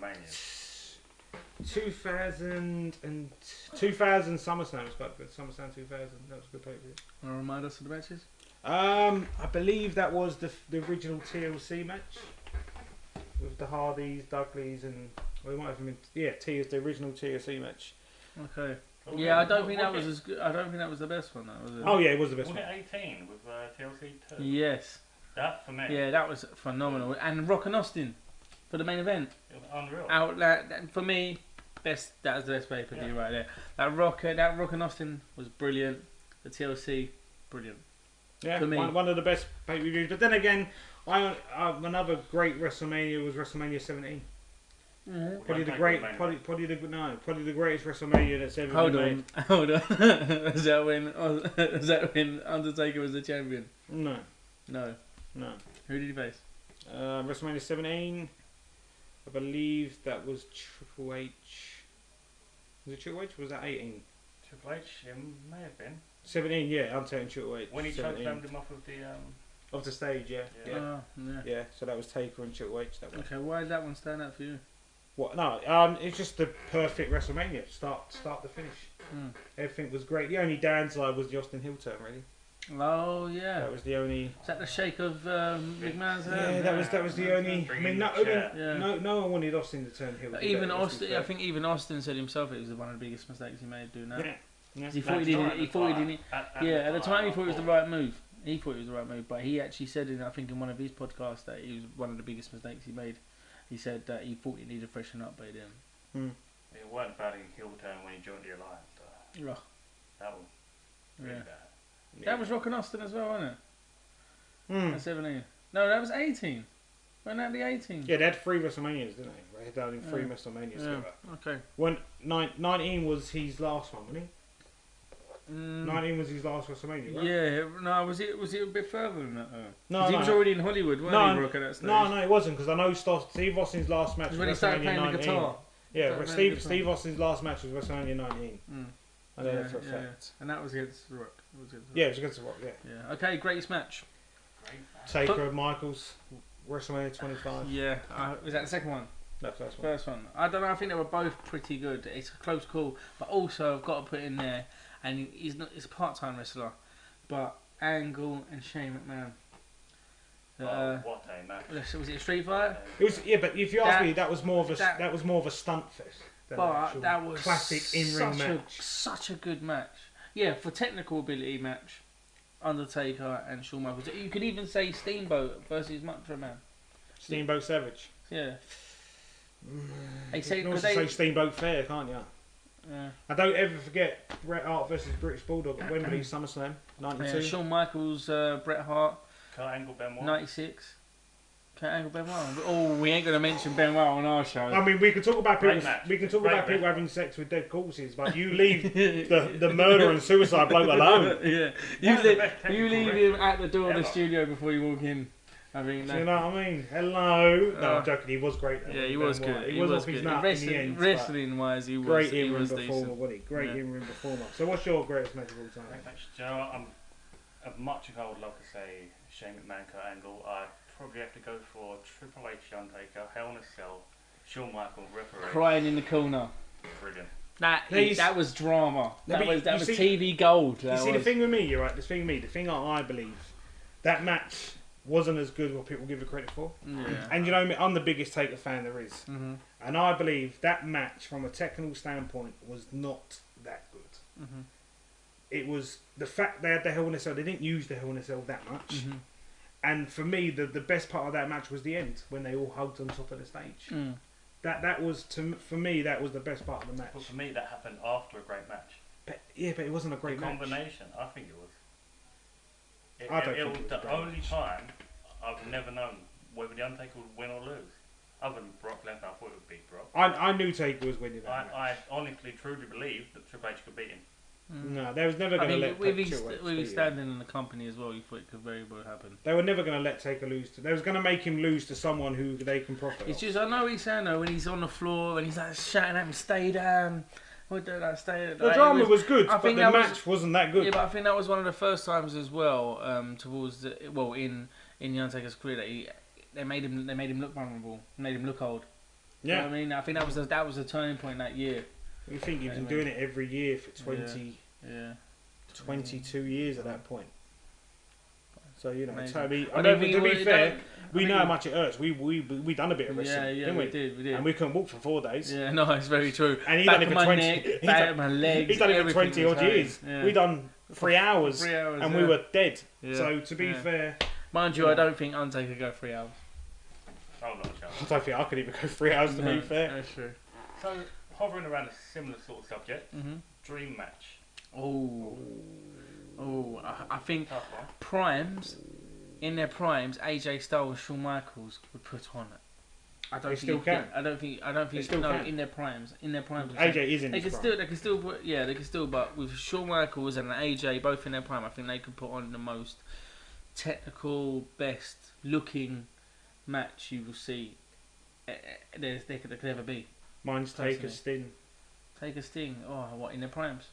SummerSlam was quite good. SummerSlam 2000, that was a good pay-per-view. Want to remind us of the matches? I believe that was the original TLC match with the Hardys, Dudleys, and well, it might have been the original TLC match. Okay. Yeah, I don't think that was as good. I don't think that was the best one, though, was it? Oh yeah, it was the best one. Was it 18 with TLC 2? Yes. That for me. Yeah, that was phenomenal. And Rock and Austin for the main event. It was unreal. For me, that was the best pay-per-view right there. That Rock and Austin was brilliant. The TLC, brilliant. Yeah, for me. one of the best pay-per-views. But then again, another great WrestleMania was WrestleMania 17. Mm-hmm. Probably the greatest WrestleMania that's ever been made. Hold on. Is that when Undertaker was the champion? No. Who did he face? WrestleMania 17. I believe that was Triple H. Was it Triple H? Or was that 18? Triple H, it may have been. 17, yeah. I'm taking Triple H. When he chokeslammed him off of the off the stage, yeah. Yeah. So that was Taker and Triple H. That one. Okay, why did that one stand out for you? What? No, it's just the perfect WrestleMania, start to finish. Everything was great. The only downside was the Austin Hill turn, really. Oh yeah. That was the only. Is that the shake of McMahon's hand? Yeah, that was the only. I mean, no one wanted Austin to turn heel. Even Austin, I think even Austin said himself it was one of the biggest mistakes he made doing that. Yeah. He thought he didn't. At the time he thought it was the right move. He thought it was the right move, but he actually said I think in one of his podcasts that it was one of the biggest mistakes he made. He said that he thought he needed to freshen up, but he didn't. It wasn't bad in heel turn when he joined the Alliance. That was really bad. Yeah. That was Rock and Austin as well, wasn't it? At 17. No, that was 18. Wasn't that the 18? Yeah, they had 3 WrestleManias, didn't they? They had done in 3 WrestleManias together. Okay. When 19 was his last one, wasn't he? 19 was his last WrestleMania, right? Yeah, no, was it a bit further than that? No, he was already in Hollywood, wasn't he, Rock at that stage? No, it wasn't, because I know Steve Austin's last match was when he started playing 19. the guitar. Yeah, Steve Austin's last match was WrestleMania 19. I know that for a fact. And that was against The Rock. Yeah, it was against The Rock, yeah. Okay, greatest match. Taker and Michaels, WrestleMania 25. Yeah, was that the second one? That first one. First one. I don't know, I think they were both pretty good. It's a close call, but also I've got to put in there, and he's a part-time wrestler, but Angle and Shane McMahon. What a match! Was it a street fight? It was, but if you ask me, that was more of a stunt fest. But that was classic in-ring match. Such a good match. Yeah, for technical ability match, Undertaker and Shawn Michaels. You could even say Steamboat versus Macho Man. Steamboat Savage. Yeah. You can also say Steamboat Fair, can't you? Yeah. I don't ever forget Bret Hart versus British Bulldog at Wembley SummerSlam '92. Shawn Michaels, Bret Hart, Kurt Angle, Benoit. '96. Kurt Angle, Benoit. Oh, we ain't gonna mention Benoit on our show. I mean, we can talk about Great people. match. We can talk Great about people match. having sex with dead corpses, but you leave the murder and suicide bloke alone. Yeah, One of the best you technical leave him at the door of the ever. studio before you walk in. I think Do that. you know what I mean? Hello. No, I'm Uh, joking. He was great. Yeah, he was Benoit. good. He was off his good. nut in the end. Wrestling wise, he was. Great he in-ring was performer, decent. wasn't he? Great Yeah. in-ring performer. So, what's your greatest match of all time? Great match. Do you know what? As much as I would love to say Shane McMahon, Kurt Angle, I probably have to go for Triple H, Undertaker, Hell in a Cell, Shawn Michaels, referee. Crying in the corner. Brilliant. That was drama. No, but That you was see- TV gold. You That see, the was. thing with me, you're right. The thing that I believe, that match wasn't as good as what people give it credit for. Yeah. And you know me, I'm the biggest Taker fan there is. Mhm. And I believe that match, from a technical standpoint, was not that good. Mhm. It was the fact they had the Hell in a Cell. They didn't use the Hell in a Cell that much. Mhm. And for me, the best part of that match was the end when they all hugged on top of the stage. Mm. That was for me that was the best part of the match. But for me, that happened after a great match. But it wasn't a great The match. combination, I think it was. I don't it think was it was the great. only time I've never known whether the Undertaker would win or lose. Other than Brock Lesnar, I thought it would beat Brock. I knew Taker was winning that match. I honestly, truly believe that Triple H could beat him. No, they was never I going to think let with Taker his beat him. standing in the company as well, you thought it could very well happen. They were never going to let Taker lose. They was going to make him lose to someone who they can profit It's off. just, I know he's saying though, when he's on the floor and he's like shouting at him, stay down. What do that? Stay down. The drama was good, I but think the that match wasn't that good. Yeah, but I think that was one of the first times as well. In the Undertaker's career, that they made him look vulnerable, made him look old. You know Yeah, what I mean, I think that was a turning point that year. you think he's been Anyway. doing it every year for 20, Yeah. 22 years at that point. So you know, Amazing. Toby. I I don't mean, think to it be was- fair, don't- we I know how think- much it hurts. We done a bit of wrestling, Yeah, didn't we we? did. And we couldn't walk for 4 days. Yeah, no, it's very true. And he Back done it of for my 20. neck, He's back done- of my legs. He's done it for everything 20 was odd hurting. years. Yeah. We done 3 hours, 3 hours, and yeah. we were dead. Yeah. So to be Yeah. fair, Mind you, I don't think Undertaker could go 3 hours. Oh, not a chance. I don't think I could even go 3 hours to be fair. That's true. So, hovering around a similar sort of subject, Mhm. dream match. Oh, I think Tough one. in their primes, AJ Styles, Shawn Michaels would put on it. I don't They think still you can. can. I don't think. still No, can. in their primes. AJ is in They his can prime. still. They can still. They can still. But with Shawn Michaels and AJ both in their prime, I think they could put on the most technical, best looking match you will see. There could ever be. Mine's Taker Personally. Sting. Take a Sting. Oh, what in their primes?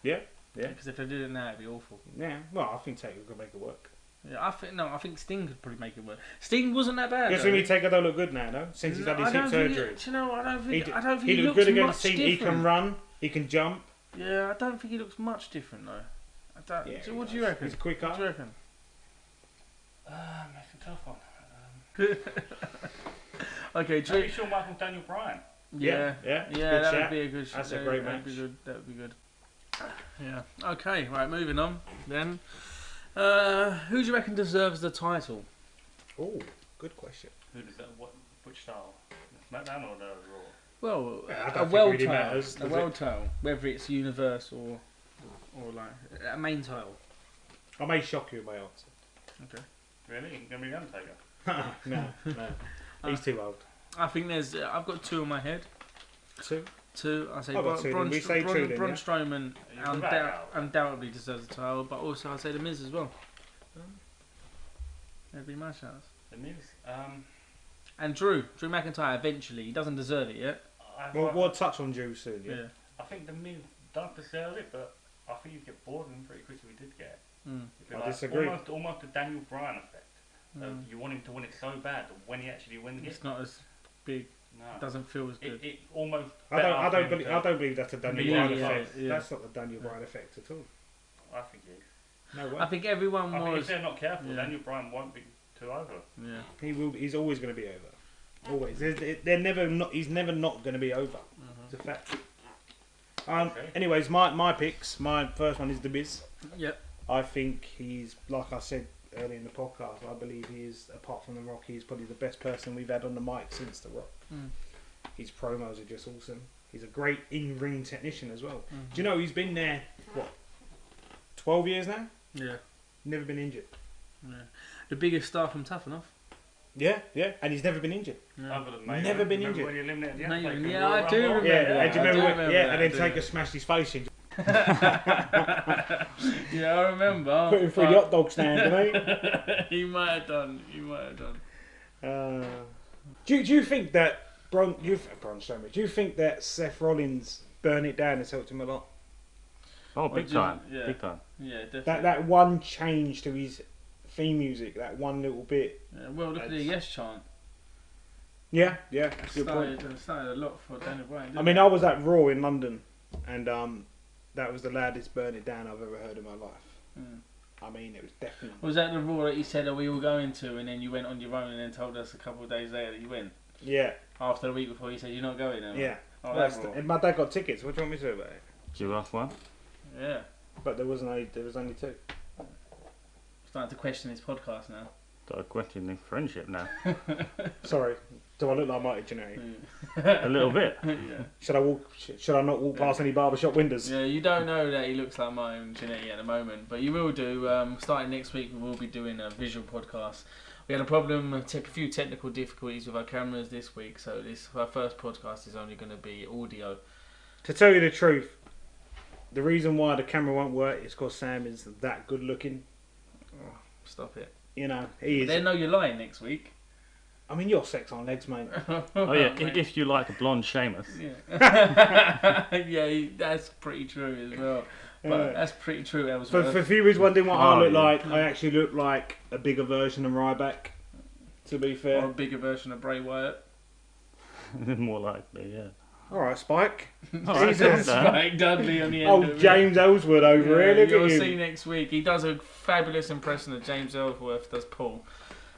Yeah, yeah. Because if they did it now, it'd be awful. Yeah, well, I think Taker could make it work. Yeah, I think Sting could probably make it work. Sting wasn't that bad. Guess though. when Taker don't look good now, though, since he's had his I hip don't think surgery. do you know, I don't think He he looked looks good against much the team. He different. can run, he can jump. Yeah, I don't think he looks much different though. Yeah, So what he do you does. reckon? He's quicker. What do you reckon? That's a tough one. Okay, Maybe Shawn Michaels, Daniel Bryan. yeah, Yeah, yeah, good that shout. would be a good. That's a that- great that'd be match. good. That would be good. Yeah. Okay. Right. Moving on. Then, who do you reckon deserves the title? Oh, good question. Who does that? Which style? The SmackDown or the Raw? Well, Yeah, I don't a think it world really title. matters, A does world it? title, whether it's universe or like a main title. I may shock you with my answer. Okay. Really? You gonna be the Undertaker? no. He's too old. I think there's. I've got two in my head. 2? Two. I say I've got two, then. We say two, then, Braun yeah? Strowman You can back out. undoubtedly deserves the title, but also I'd say The Miz as well. That'd be my chance. The Miz. And Drew McIntyre eventually. He doesn't deserve it yet. We'll touch on Drew soon, yeah? Yeah. I think the Miz don't deserve it, but I think you'd get bored of him pretty quickly if we did get it. Mm. It'd be I like disagree. Almost a Daniel Bryan effect. Mm. You want him to win it so bad that when he actually wins It's it, not as big. no. Doesn't feel as good. It almost. I better for him don't believe that's a Daniel Yeah, Bryan yeah, effect. yeah. That's not the Daniel Bryan effect at all. I think he is. No way. I think everyone I think if was. they're not careful, Yeah. Daniel Bryan won't be too over. Yeah. He's always going to be over. Always. They're never not. He's never not going to be over. It's a fact. Okay. Anyways, my picks. My first one is The Miz. Yep. I think he's, like I said earlier in the podcast, I believe he is, apart from The Rock, he's probably the best person we've had on the mic since The Rock. Mm. His promos are just awesome. He's a great in-ring technician as well. Do you know he's been there, what, 12 years now? Yeah. Never been injured. Yeah. The biggest star from Tough Enough. Yeah, and he's never been injured. Yeah. Other than Maven. Never been Remember injured. when you eliminated the Maven, Undertaker in yeah, Royal I do Rumble? remember Yeah, that. and do you I do remember? remember Yeah, that, and then do. Taker smashed his face in. Yeah, I remember. Put him through the hot dog stand, didn't He might have done. he? Do you think that Braun Strowman? Do you think that Seth Rollins burn it down has helped him a lot? Oh, big time. Yeah. Big time. Yeah, definitely. That one change to his theme music, that one little bit. Yeah, well, look at the yes chant. Yeah, that's a good point. Started a lot for Daniel Bryan. I mean, I was at Raw in London, and that was the loudest burn it down I've ever heard in my life. Mm. I mean, it was definitely. Was that the Raw that you said that we were going to, and then you went on your own, and then told us a couple of days later that you went? Yeah. After a week before, you said you're not going. Yeah. Oh, Well, that's Raw. and my dad got tickets. What do you want me to do about it? Giraffe one. Yeah. But there was only two. Starting to question this podcast now. Got a question in friendship now. Sorry. Do I look like Mighty Janae? A little bit. Yeah. Should I not walk past any barbershop windows? Yeah, you don't know that he looks like Martin Jannetty at the moment, but you will do. Starting next week, we will be doing a visual podcast. We had a problem, a few technical difficulties with our cameras this week, so our first podcast is only going to be audio. To tell you the truth, the reason why the camera won't work is because Sam is that good looking. Oh, stop it. You know, he is. They know you're lying next week. I mean, you're sex on legs, mate. Oh yeah, if you like a blonde Seamus. Yeah, yeah, that's pretty true as well. But that's pretty true. For viewers wondering what I look yeah. like, I actually look like a bigger version of Ryback. To be fair. Or a bigger version of Bray Wyatt. More likely, yeah. All right, Spike. Alright, Jesus. Spike Dudley on the end Oh, of James Ellsworth over here. Look you'll at see him. next week. He does a fabulous impression of James Ellsworth does Paul.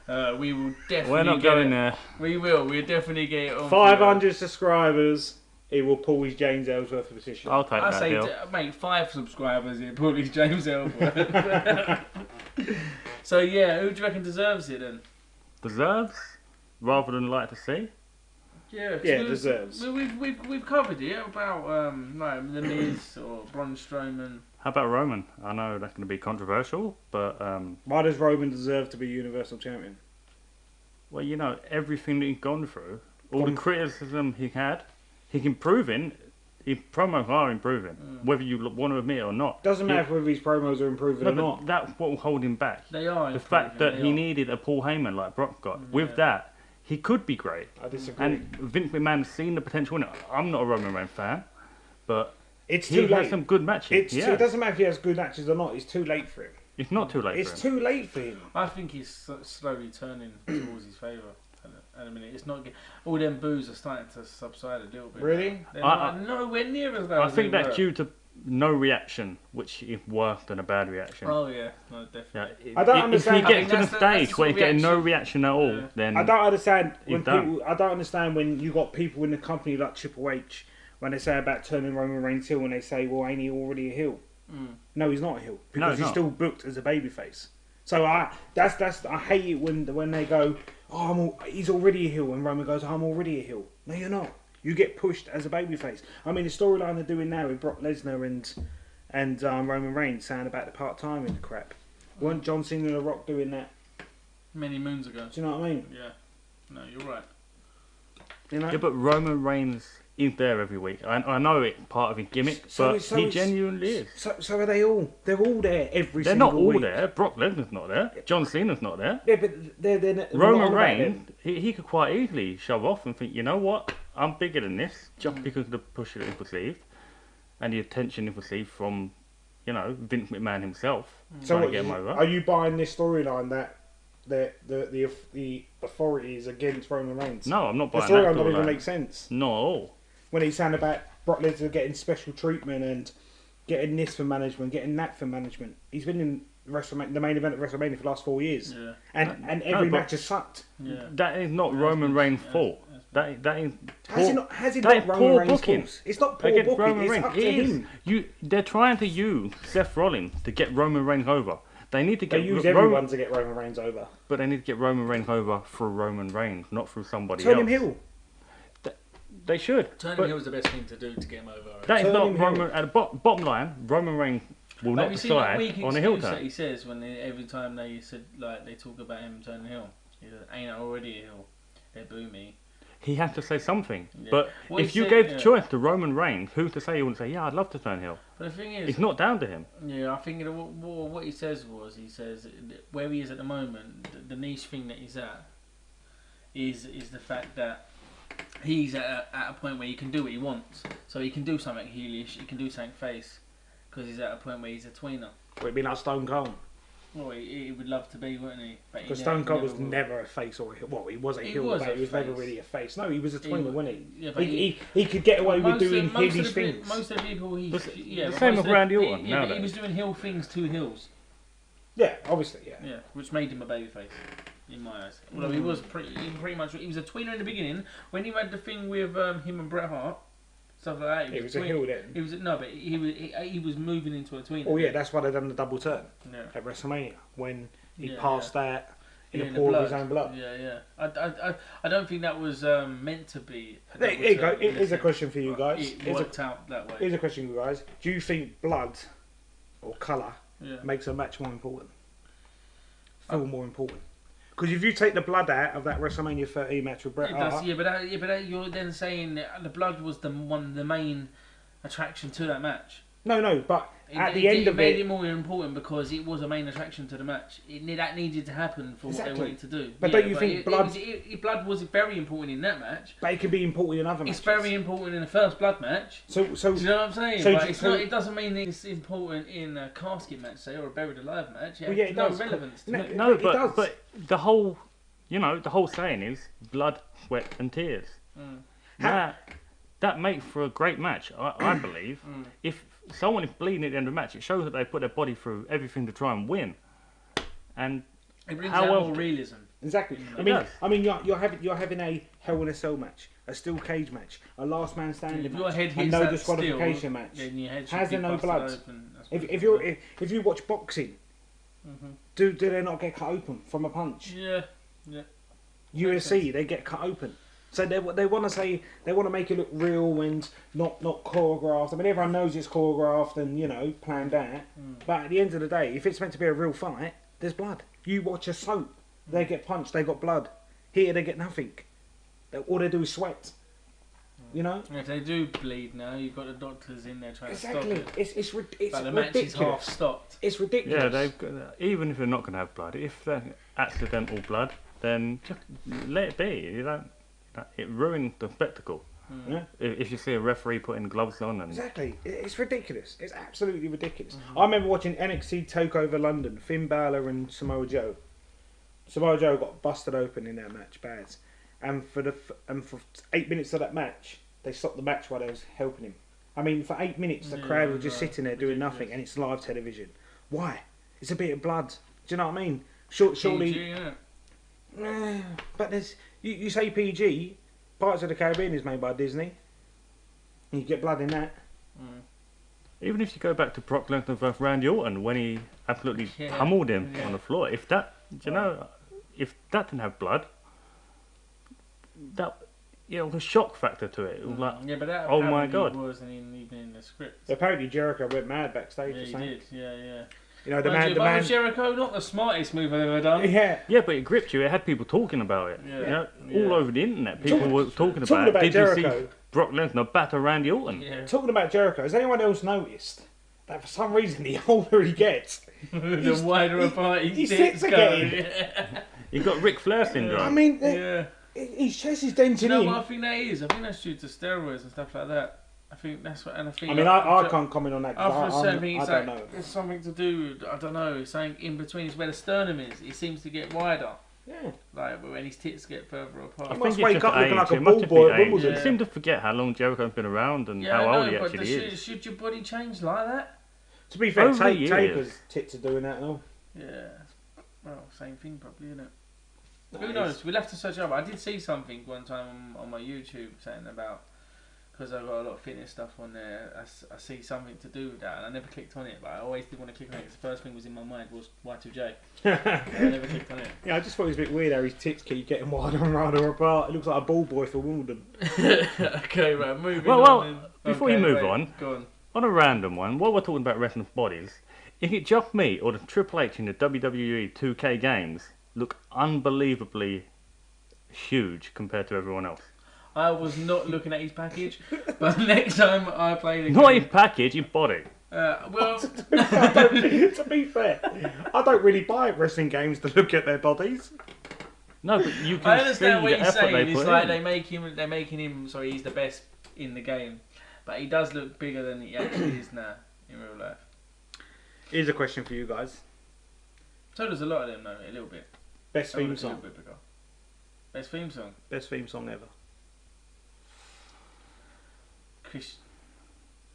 We will definitely. We're not get going it. there. We will. We'll definitely get it on. 500 subscribers. He will pull his James Ellsworth position. I'll take I that say, deal. mate, 5 subscribers here. Probably James Ellsworth. So yeah, who do you reckon deserves it then? Deserves, rather than like to see. Yeah, deserves. We've covered it about like the Miz or Braun Strowman. How about Roman? I know that's going to be controversial, but Why does Roman deserve to be Universal Champion? well, you know, everything that he's gone through, all the criticism he had, he's improving. His promos are improving, whether you want to admit it or not. Doesn't matter whether his promos are improving No, or but not. that's what will hold him back. They are. The fact that improving, he they are. needed a Paul Heyman like Brock got. Yeah. With that, he could be great. I disagree. And Vince McMahon's seen the potential in it. I'm not a Roman Reigns fan, but It's he too had late. some good matches. It doesn't matter if he has good matches or not. It's too late for him. It's not too late It's for him. too late for him. I think he's slowly turning towards his favour. At a minute, it's not. All them boos are starting to subside a little bit. Really? They're not nowhere near as low I as think they that's were. due to no reaction, which is worse than a bad reaction. Oh yeah, no, definitely. I don't If understand- you I get think to the that's the stage where you're sort of getting no reaction. reaction at all, Yeah. then I don't understand when He's done. people. I don't understand when you got people in the company like Triple H when they say about turning Roman Reigns heel and they say, "Well, ain't he already a heel?" No, he's not a heel because he's he's not. still booked as a babyface. So I hate it when they go, "Oh, he's already a heel," and Roman goes, "I'm already a heel." No, you're not. You get pushed as a babyface. I mean, the storyline they're doing now with Brock Lesnar and Roman Reigns saying about the part-time crap. Weren't John Cena and The Rock doing that? Many moons ago. Do you know what I mean? Yeah. No, you're right. You know? yeah, but Roman Reigns is there every week. I know it's part of his gimmick, but he genuinely is. So are they all? They're all there every They're single not all week. there. Brock Lesnar's not there. John Cena's not there. Yeah, but they're not Roman on about Reigns, them. he could quite easily shove off and think, you know what, I'm bigger than this, just because of the push that he received and the attention he received from, you know, Vince McMahon himself So trying what, to get him over. are you buying this storyline that the authority is against Roman Reigns? No, I'm not The buying that storyline doesn't even storyline. make sense. Not at all. When he's saying about Brock Lesnar getting special treatment and getting this for management, getting that for management. He's been in the main event of WrestleMania for the last 4 years. Yeah. And every but- match has sucked. Yeah. That is not Roman Reigns' fault. That is Has it that not is Roman poor Reigns' booking. fault? It's not poor against booking, Roman it's Reigns. up to It is. him. They're trying to use Seth Rollins to get Roman Reigns over. They need to They get use Roman, everyone to get Roman Reigns over. but they need to get Roman Reigns over through Roman Reigns, not through somebody Turn else. him heel. They should. Turning but heel's the best thing to do to get him over. I that is Turning not heel. Roman. At the bottom line, Roman Reigns will not Have you seen that decide weak on a heel excuse that turn. he says when every time they said like they talk about him turning heel? He says, "Ain't I already a heel? They boo me." He has to say something. Yeah. But What if he you said- gave yeah. the choice to Roman Reigns, who's to say he wouldn't say, "Yeah, I'd love to turn heel"? But the thing is, It's not down to him. yeah, I think what he says was he says where he is at the moment, the niche thing that he's at is the fact that he's at a point where he can do what he wants. So he can do something heelish, he can do something face, because he's at a point where he's a tweener. Would it be like Stone Cold? Well, he would love to be, wouldn't he? But Because he Stone Cold was will. never a face or a heel. Well, he was a He heel, was but a he was never face. really a face. No, he was a tweener, wasn't he? Yeah, but He could get away with doing heelish things. Most of the people he... The yeah, the but same most with of Randy the- Orton Yeah, but he nowadays. was doing heel things to heels. Yeah, obviously, yeah. Yeah, which made him a babyface, in my eyes. Although he was pretty much... He was a tweener in the beginning. When he had the thing with him and Bret Hart, stuff like that... He was a heel then. He was... No, but he was moving into a tweener. Oh yeah, that's why they done the double turn Yeah. at WrestleMania when he Yeah, passed that in Yeah, the pour of his own blood. Yeah, yeah. I don't think that was meant to be. A There double you go. turn in Here's a sense, question for you but guys. It Here's a- worked out that way. Here's a question, you guys. Do you think blood or colour Yeah. makes a match more important? Feel more important? Because if you take the blood out of that WrestleMania 13 match with Bret It does, Hart, but you're then saying that the blood was the main attraction to that match. no, but at the end it of made it, it more important because it was a main attraction to the match. That needed to happen for what Exactly. they wanted to do. But don't you think blood- blood was very important in that match? but it can be important in other matches. It's very important in the first blood match. So Do you know what I'm saying? So But do- it's so- not, it doesn't mean that it's important in a casket match, say, or a buried alive match. Well, yeah, it no does. relevance to No, it. No, it does. but the whole, the whole saying is blood, sweat, and tears. Mm. That makes for a great match, I believe. Mm. If someone is bleeding at the end of the match, it shows that they put their body through everything to try and win. And It brings How out well more do- realism. exactly. It I does. mean, you're having a Hell in a Cell match, a steel cage match, a last man standing If match, your head a hits no that disqualification steel, match. then your head should Has be there no busted blood? open. That's what If you watch boxing, Mhm. do they not get cut open from a punch? Yeah. UFC, they get cut open. So they want to say, they want to make it look real and not choreographed. I mean, everyone knows it's choreographed and planned out. But at the end of the day, if it's meant to be a real fight, there's blood. You watch a soap, they get punched, they got blood. Here they get nothing. All they do is sweat. You know. And if they do bleed now, you've got the doctors in there trying Exactly. to stop it. It's But the match is half ridiculous. stopped. It's ridiculous. yeah, they've got, even if they're not going to have blood, if they're accidental blood, then just let it be. It ruins the spectacle. Yeah. If you see a referee putting gloves on and Exactly. It's ridiculous. It's absolutely ridiculous. I remember watching NXT Takeover London, Finn Balor and Samoa Joe. Samoa Joe got busted open in that match, bad. And for 8 minutes of that match, they stopped the match while they was helping him. I mean, for 8 minutes, the Yeah, crowd was just right. sitting there doing Ridiculous. nothing, and it's live television. Why? It's a bit of blood. Do you know what I mean? Surely, PG, innit? but there's you say PG. Pirates of the Caribbean is made by Disney. You get blood in that. even if you go back to Brock Lesnar versus Randy Orton when he absolutely Yeah, pummeled him yeah. on the floor, if that if that didn't have blood, that was a shock factor to it. It was like, Yeah, but that oh my apparently God. wasn't even in the script. Apparently Jericho went mad backstage Yeah, or he something. did. Yeah. You know, the Mind man, you, the but man. was Jericho not the smartest move I've ever done? Yeah. yeah, but it gripped you. It had people talking about it. Yeah. All Yeah. over the internet, people were talking Talking about it. about Did you Jericho. see Brock Lesnar batter Randy Orton? Yeah. Talking about Jericho, has anyone else noticed that for some reason the older he gets, The wider apart he his sits dicks go. You got Ric Flair syndrome. I mean, Yeah. his chest is Do you denting know in. what I think that is? I think that's due to steroids and stuff like that. I think that's what, and I think. I mean, I can't comment on that After a because certain I thing, it's don't like know. it's something to do. I don't know. It's something in between. It's where the sternum is. It seems to get wider, Yeah. like when his tits get further apart. I I must think wake it's up just looking like age. a It must ball just boy be at age. Wimbledon. You seem to forget how long Jericho's been around and Yeah, how I old know, he but actually is. should your body change like that? To be fair, Over the years. Taker's tits are doing that and all. Yeah. Well, same thing probably, isn't it? No, Who it's- knows? We'll have to search up. I did see something one time on my YouTube saying about, because I've got a lot of fitness stuff on there, I see something to do with that, and I never clicked on it, but I always did want to click on it, because the first thing was in my mind was Y2J. I never clicked on it. Yeah, I just thought it was a bit weird how his tits keep getting wider and wider apart. It looks like a ball boy for Wimbledon. Okay, right, moving on. Well, before you move on, go on a random one, while we're talking about wrestling bodies, if it just me or the Triple H in the WWE 2K games look unbelievably huge compared to everyone else. I was not looking at his package, but next time I play the game... Not his package, his body. Well... To be fair, I don't really buy wrestling games to look at their bodies. No, but you can I understand what see the he's effort saying. they It's put like in. they're making him so he's the best in the game, but he does look bigger than he actually is now in real life. Here's a question for you guys. So there's a lot of them though, a little bit. Best A theme little song. bit bigger. Best theme song. Best theme song ever.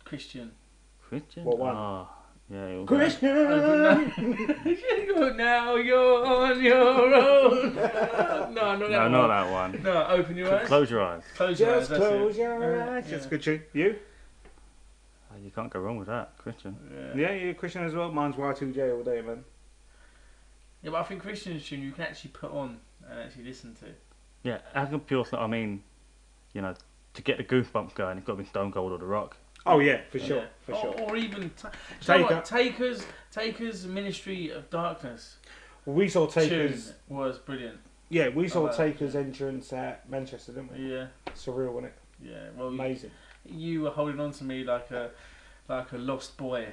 Christian. Christian? What one? Oh, yeah, it was Christian! Now you're on your own. No, not that No, one. not that one. No, open your eyes. Close your eyes. Close your eyes. Just That's close it. your eyes. Yeah. That's a good tune. You? You can't go wrong with that, Christian. Yeah, Christian as well. Mine's Y2J all day, man. Yeah, but I think Christian's tune you can actually put on and actually listen to. Yeah, as a pure, I mean, you know, to get the goosebumps going, it's got to be Stone Cold or The Rock. Oh yeah, for Yeah. sure, for sure. Or even Taker. Taker's Ministry of Darkness We saw Taker's. tune was brilliant. Yeah, we saw like Taker's entrance at Manchester, didn't we? Yeah, Surreal, wasn't it? yeah. Well, Amazing. you were holding on to me like a lost boy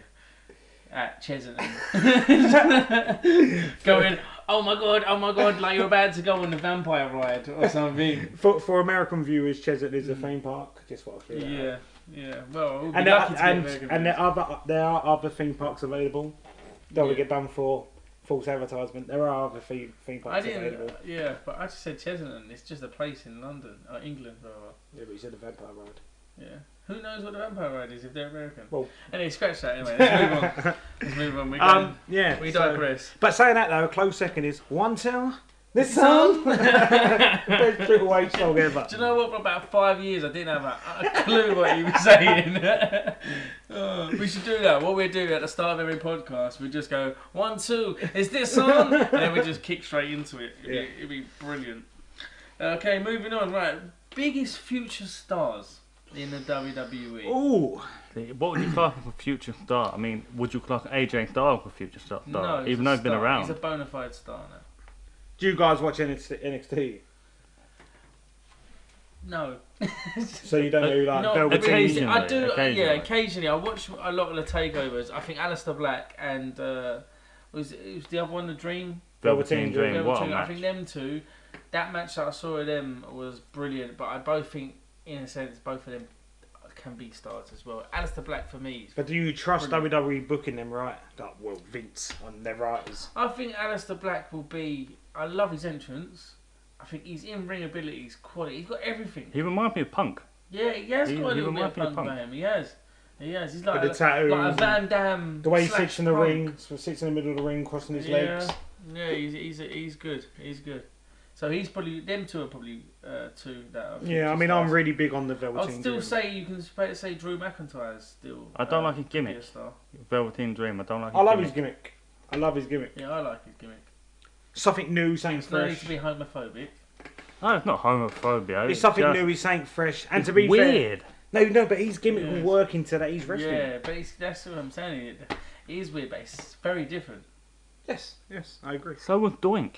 at Chesington, going, oh my god, like you're about to go on the vampire ride or something. For American viewers, Chesington is a theme park. Just what I feel. Yeah, yeah. Well, we'll be And lucky to get American viewers. there are other theme parks available. Don't want to get done for false advertisement. There are other theme I parks didn't. available. Yeah, but I just said Chesington. It's just a place in London, or England, rather. Yeah, but you said the vampire ride. Yeah. Who knows what the vampire ride is if they're American? Well, anyway, scratch that. Anyway, let's move on. We digress. But saying that though, a close second is One Tell. This song. Best Triple H song ever. Do you know what? For about 5 years, I didn't have a clue what he was saying. We should do that. What we do at the start of every podcast, we just go 1, 2. Is this on? And then we just kick straight into it. It'd be brilliant. Okay, moving on. Right, biggest future stars in the WWE. Ooh. What would you class as a future star? I mean, would you class AJ Styles as a future star? No, he's even a though he's been star. around. He's a bona fide star now. Do you guys watch NXT? No. So you don't know who like Not Velveteen? occasionally. I do. Occasionally. Yeah, occasionally. I watch a lot of the takeovers. I think Aleister Black and was the other one, the Dream. Velveteen Dream. What a Velveteen. I match. think them two. That match that I saw of them was brilliant. But I both think, in a sense, both of them can be stars as well. Aleister Black for me. But do you trust Brilliant. WWE booking them right? Like, well, Vince on their writers. I think Aleister Black will be. I love his entrance. I think his in-ring ability, his quality. He's got everything. He reminds me of Punk. Yeah, he has He- got a he little bit of reminds me of punk Punk. about him. He has. He has. He's like With the tattoos like a Van Damme. The way he slash sits in the Punk. ring, sits in the middle of the ring, crossing his legs. Yeah, he's good. He's good. So he's probably them two are probably two that are. Yeah, I mean, I'm really big on the Velveteen I'd still Dream. say you can say Drew McIntyre's still. I don't like his could be gimmick. a star. Velveteen Dream, I don't like his I love gimmick. his gimmick. I love his gimmick. Yeah, I like his gimmick. Something new, something It's no need fresh. to be homophobic. No, it's not homophobia. It's something just- new, he's something fresh. And it's to be weird. fair, no, but his gimmick Yes. will work into that. He's wrestling. Yeah, but that's what I'm saying. It is weird, but it's very different. Yes, I agree. So was Doink.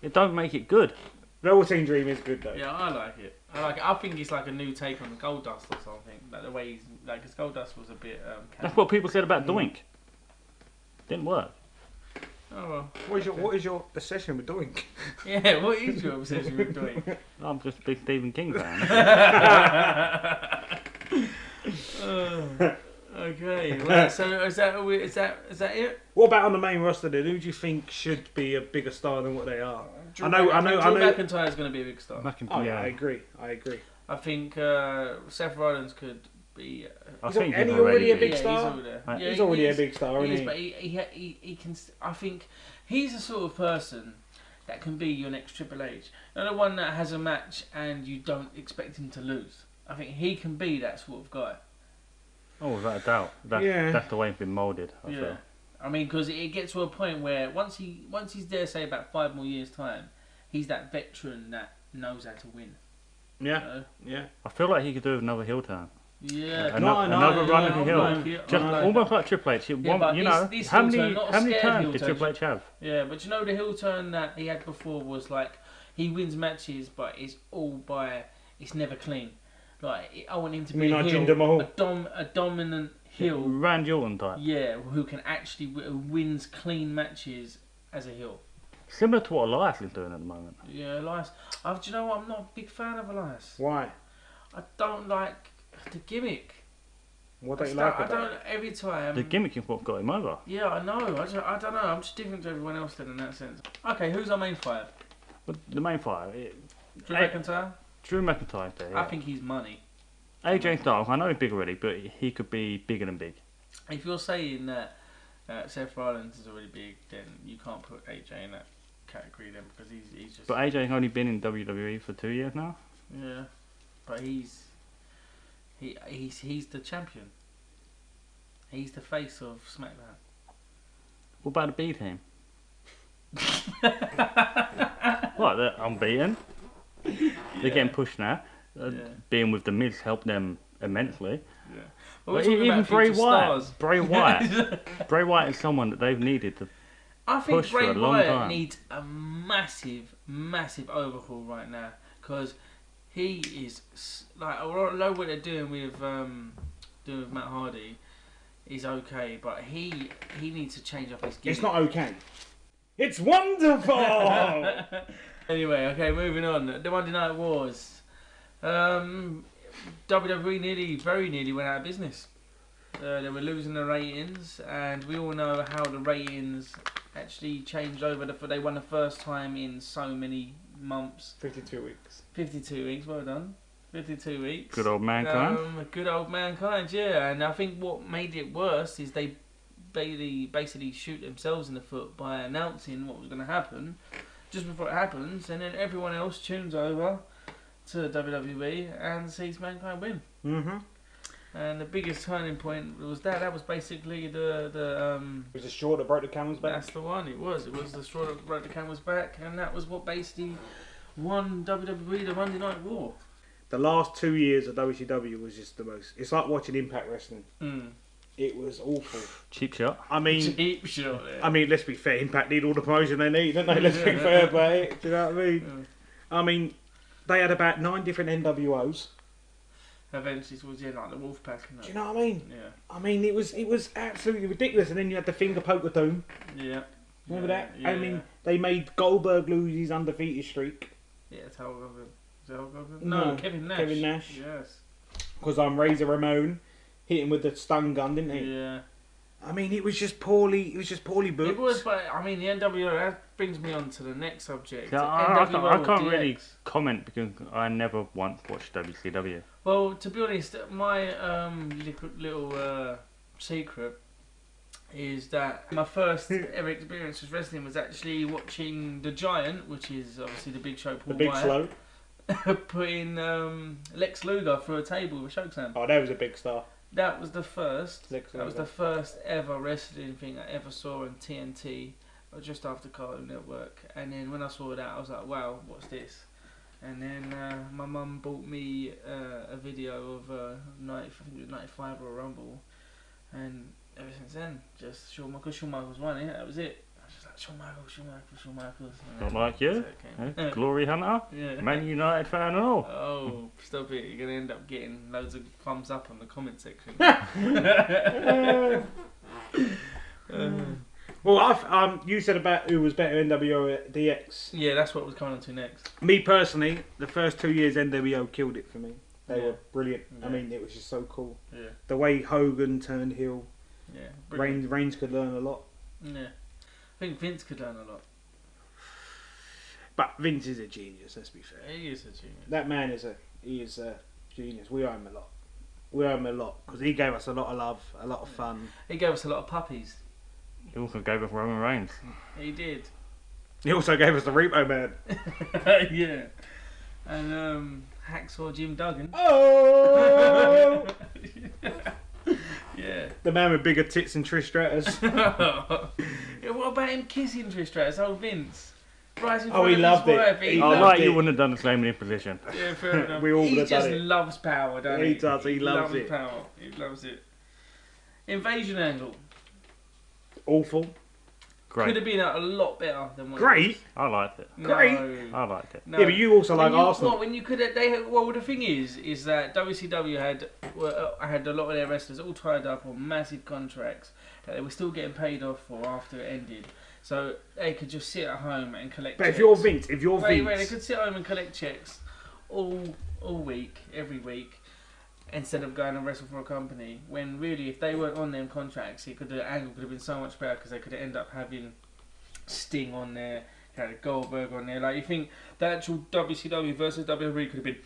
It don't make it good. Velveteen Dream is good though. Yeah, I like it. I think it's like a new take on Goldust or something. Like the way he's like, because Goldust was a bit. That's what people said about Doink. Didn't work. Oh well. What is your obsession with doing? Yeah, what is your obsession with doing? I'm just a big Stephen King fan. Okay, right, so is that it? What about on the main roster then? Who do you think should be a bigger star than what they are? Drew I know. McIntyre's going to be a big star. Oh yeah, I agree. I think Seth Rollins could be. I think and he's he already a already big star? He's already there. Yeah, He's already a is. big star, He isn't is, he? but he can. I think he's the sort of person that can be your next Triple H. Not the one that has a match and you don't expect him to lose. I think he can be that sort of guy. Oh, without a doubt. That's the way he's been moulded, I feel. I mean, because it gets to a point where once he's there, say about 5 more years' time, he's that veteran that knows how to win. Yeah, You know? yeah. I feel like he could do another heel turn. Yeah, Another run of the hill. like Almost like Triple H. but You know, this how heel many turn, not a how many scared turns heel did turn. Triple H have? Yeah, but you know the heel turn that he had before was like he wins matches, but it's it's never clean. Like I want him to be a like heel, Jinder Mahal? a dominant heel. Randy Orton type. Yeah, who can actually who wins clean matches as a heel. Similar to what Elias is doing at the moment. Yeah, Elias. Do you know what? I'm not a big fan of Elias. Why? I don't like the gimmick. What don't you like about it? Every time. The gimmick is what got him over. Yeah, I know. I don't know. I'm just different to everyone else then in that sense. Okay, who's our main five? But the main five, Drew McIntyre? Drew McIntyre there. I think he's money. AJ Styles, I know he's big already, but he could be bigger than big. If you're saying that Seth Rollins is already big, then you can't put AJ in that category then because he's just. But AJ's only been in WWE for 2 years now. Yeah, but he's the champion. He's the face of SmackDown. What about the B team? What? They're unbeaten. They're getting pushed now. Being with the Miz helped them immensely. Yeah. But even Bray Wyatt. Bray Wyatt is someone that they've needed to. I think push Bray for a long Wyatt time. needs a massive, massive overhaul right now because he is like although what they're doing with Matt Hardy is okay, but he needs to change up his gimmick. It's not okay. It's wonderful. Anyway, okay, moving on. The Monday Night Wars. WWE very nearly went out of business. They were losing the ratings, and we all know how the ratings actually changed over. They won the first time in so many months. 52 weeks. 52 weeks, well done. 52 weeks. Good old Mankind. Good old Mankind, yeah. And I think what made it worse is they basically shoot themselves in the foot by announcing what was going to happen just before it happens, and then everyone else tunes over to WWE and sees Mankind win. Mm-hmm. And the biggest turning point was that was basically the It was the straw that broke the camel's back. that's the one. It was the straw that broke the camel's back, and that was what basically won WWE the Monday Night War. The last 2 years of WCW was just the most. It's like watching Impact Wrestling. Mm. It was awful. Cheap shot. I mean, Cheap shot. Yeah. I mean, let's be fair. Impact need all the promotion they need, don't they? Let's be fair about it. Do you know what I mean? Yeah. I mean, they had about 9 different NWOs. Eventually towards the end, like the Wolfpack. And that. Do you know what I mean? Yeah. I mean, it was absolutely ridiculous. And then you had the finger poke of doom. Yeah. Remember that? Yeah, I mean, they made Goldberg lose his undefeated streak. Yeah, it's Hulk Hogan. Is it Hulk Hogan? No, Kevin Nash. Kevin Nash. Yes. Because Razor Ramon hit him with the stun gun, didn't he? Yeah. I mean, it was just poorly. It was just poorly booked. It was, but I mean, the NWO. That brings me on to the next subject. Yeah, I NWO can't DX. really comment because I never once watched WCW. Well, to be honest, my little secret is that my first ever experience with wrestling was actually watching The Giant, which is obviously the Big Show Paul the big Wyatt, slow. putting Lex Luger through a table with a chokeslam. Oh, that was a big star. That was the first. Lex That was Luger. the first ever wrestling thing I ever saw on TNT, just after Cartoon Network. And then when I saw that, I was like, "Wow, what's this?" And then my mum bought me a video of I think it was 95 Royal Rumble, and ever since then, just Shawn Michaels won it. That was it. I was just like Shawn Michaels. Not like you, Yeah. Glory Hunter, Yeah. Man United fan and all. Oh, stop it! You're gonna end up getting loads of thumbs up on the comment section. Well, you said about who was better, NWO or DX. Yeah, that's what was coming on to next. Me personally, the first 2 years NWO killed it for me. They Yeah. were brilliant. Yeah. I mean, it was just so cool. Yeah, The way Hogan turned heel. yeah. Brilliant. Reigns could learn a lot. Yeah, I think Vince could learn a lot. But Vince is a genius, let's be fair. He is a genius. That man is a genius. We owe him a lot. We owe him a lot because he gave us a lot of love, a lot of fun. He gave us a lot of puppies. He also gave us Roman Reigns. He did. He also gave us the Repo Man. Yeah. And Hacksaw Jim Duggan. Oh! Yeah. The man with bigger tits than Trish Stratus. Yeah, what about him kissing Trish Stratus? Old Vince. Right in Oh, front he of loved his it. wife. He Oh, loved right, it. you wouldn't have done the same in position. Yeah, fair enough. We all He would have just done it. loves power, doesn't he? He does, he loves it. Power. He loves it. Invasion angle. Awful. Could Great. have been a lot better than what Great. I liked it. No. Great. I liked it. No. Yeah, but you also like When you- Arsenal. Well, when you could, well, the thing is that WCW had a lot of their wrestlers all tied up on massive contracts that they were still getting paid off for after it ended. So they could just sit at home and collect. But checks. if you're Vince, Wait, they could sit at home and collect checks all week, every week, instead of going and wrestle for a company. When really, if they weren't on them contracts, the angle could have been so much better because they could end up having Sting on there, Goldberg on there. Like, you think the actual WCW versus WWE could have been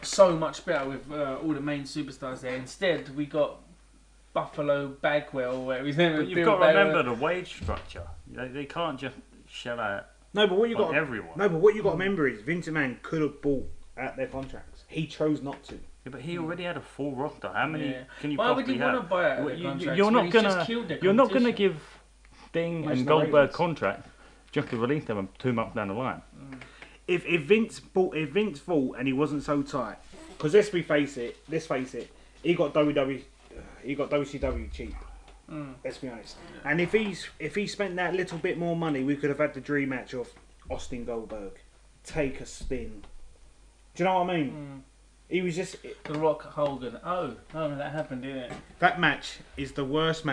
so much better with all the main superstars there. Instead, we got Buffalo Bagwell, where he's But you've got to remember the wage structure. They can't just shell out No, but what you on got. everyone. No, but what you got to remember is Vince McMahon could have bought out their contracts. He chose not to. Yeah, but he already had a full roster. How many Yeah. can you Why would possibly you want have? to buy out Well, their you- contracts you're when not he's gonna. just killed their You're not gonna competition? give Sting Imagine and the Goldberg ratings. contracts just to release them 2 months down the line. If Vince thought and he wasn't so tight, because let's face it, he got WCW cheap. Let's be honest. And if he spent that little bit more money, we could have had the dream match of Austin Goldberg, take a spin. Do you know what I mean? He was just The Rock Hogan. Oh, that happened, didn't it? that match is the worst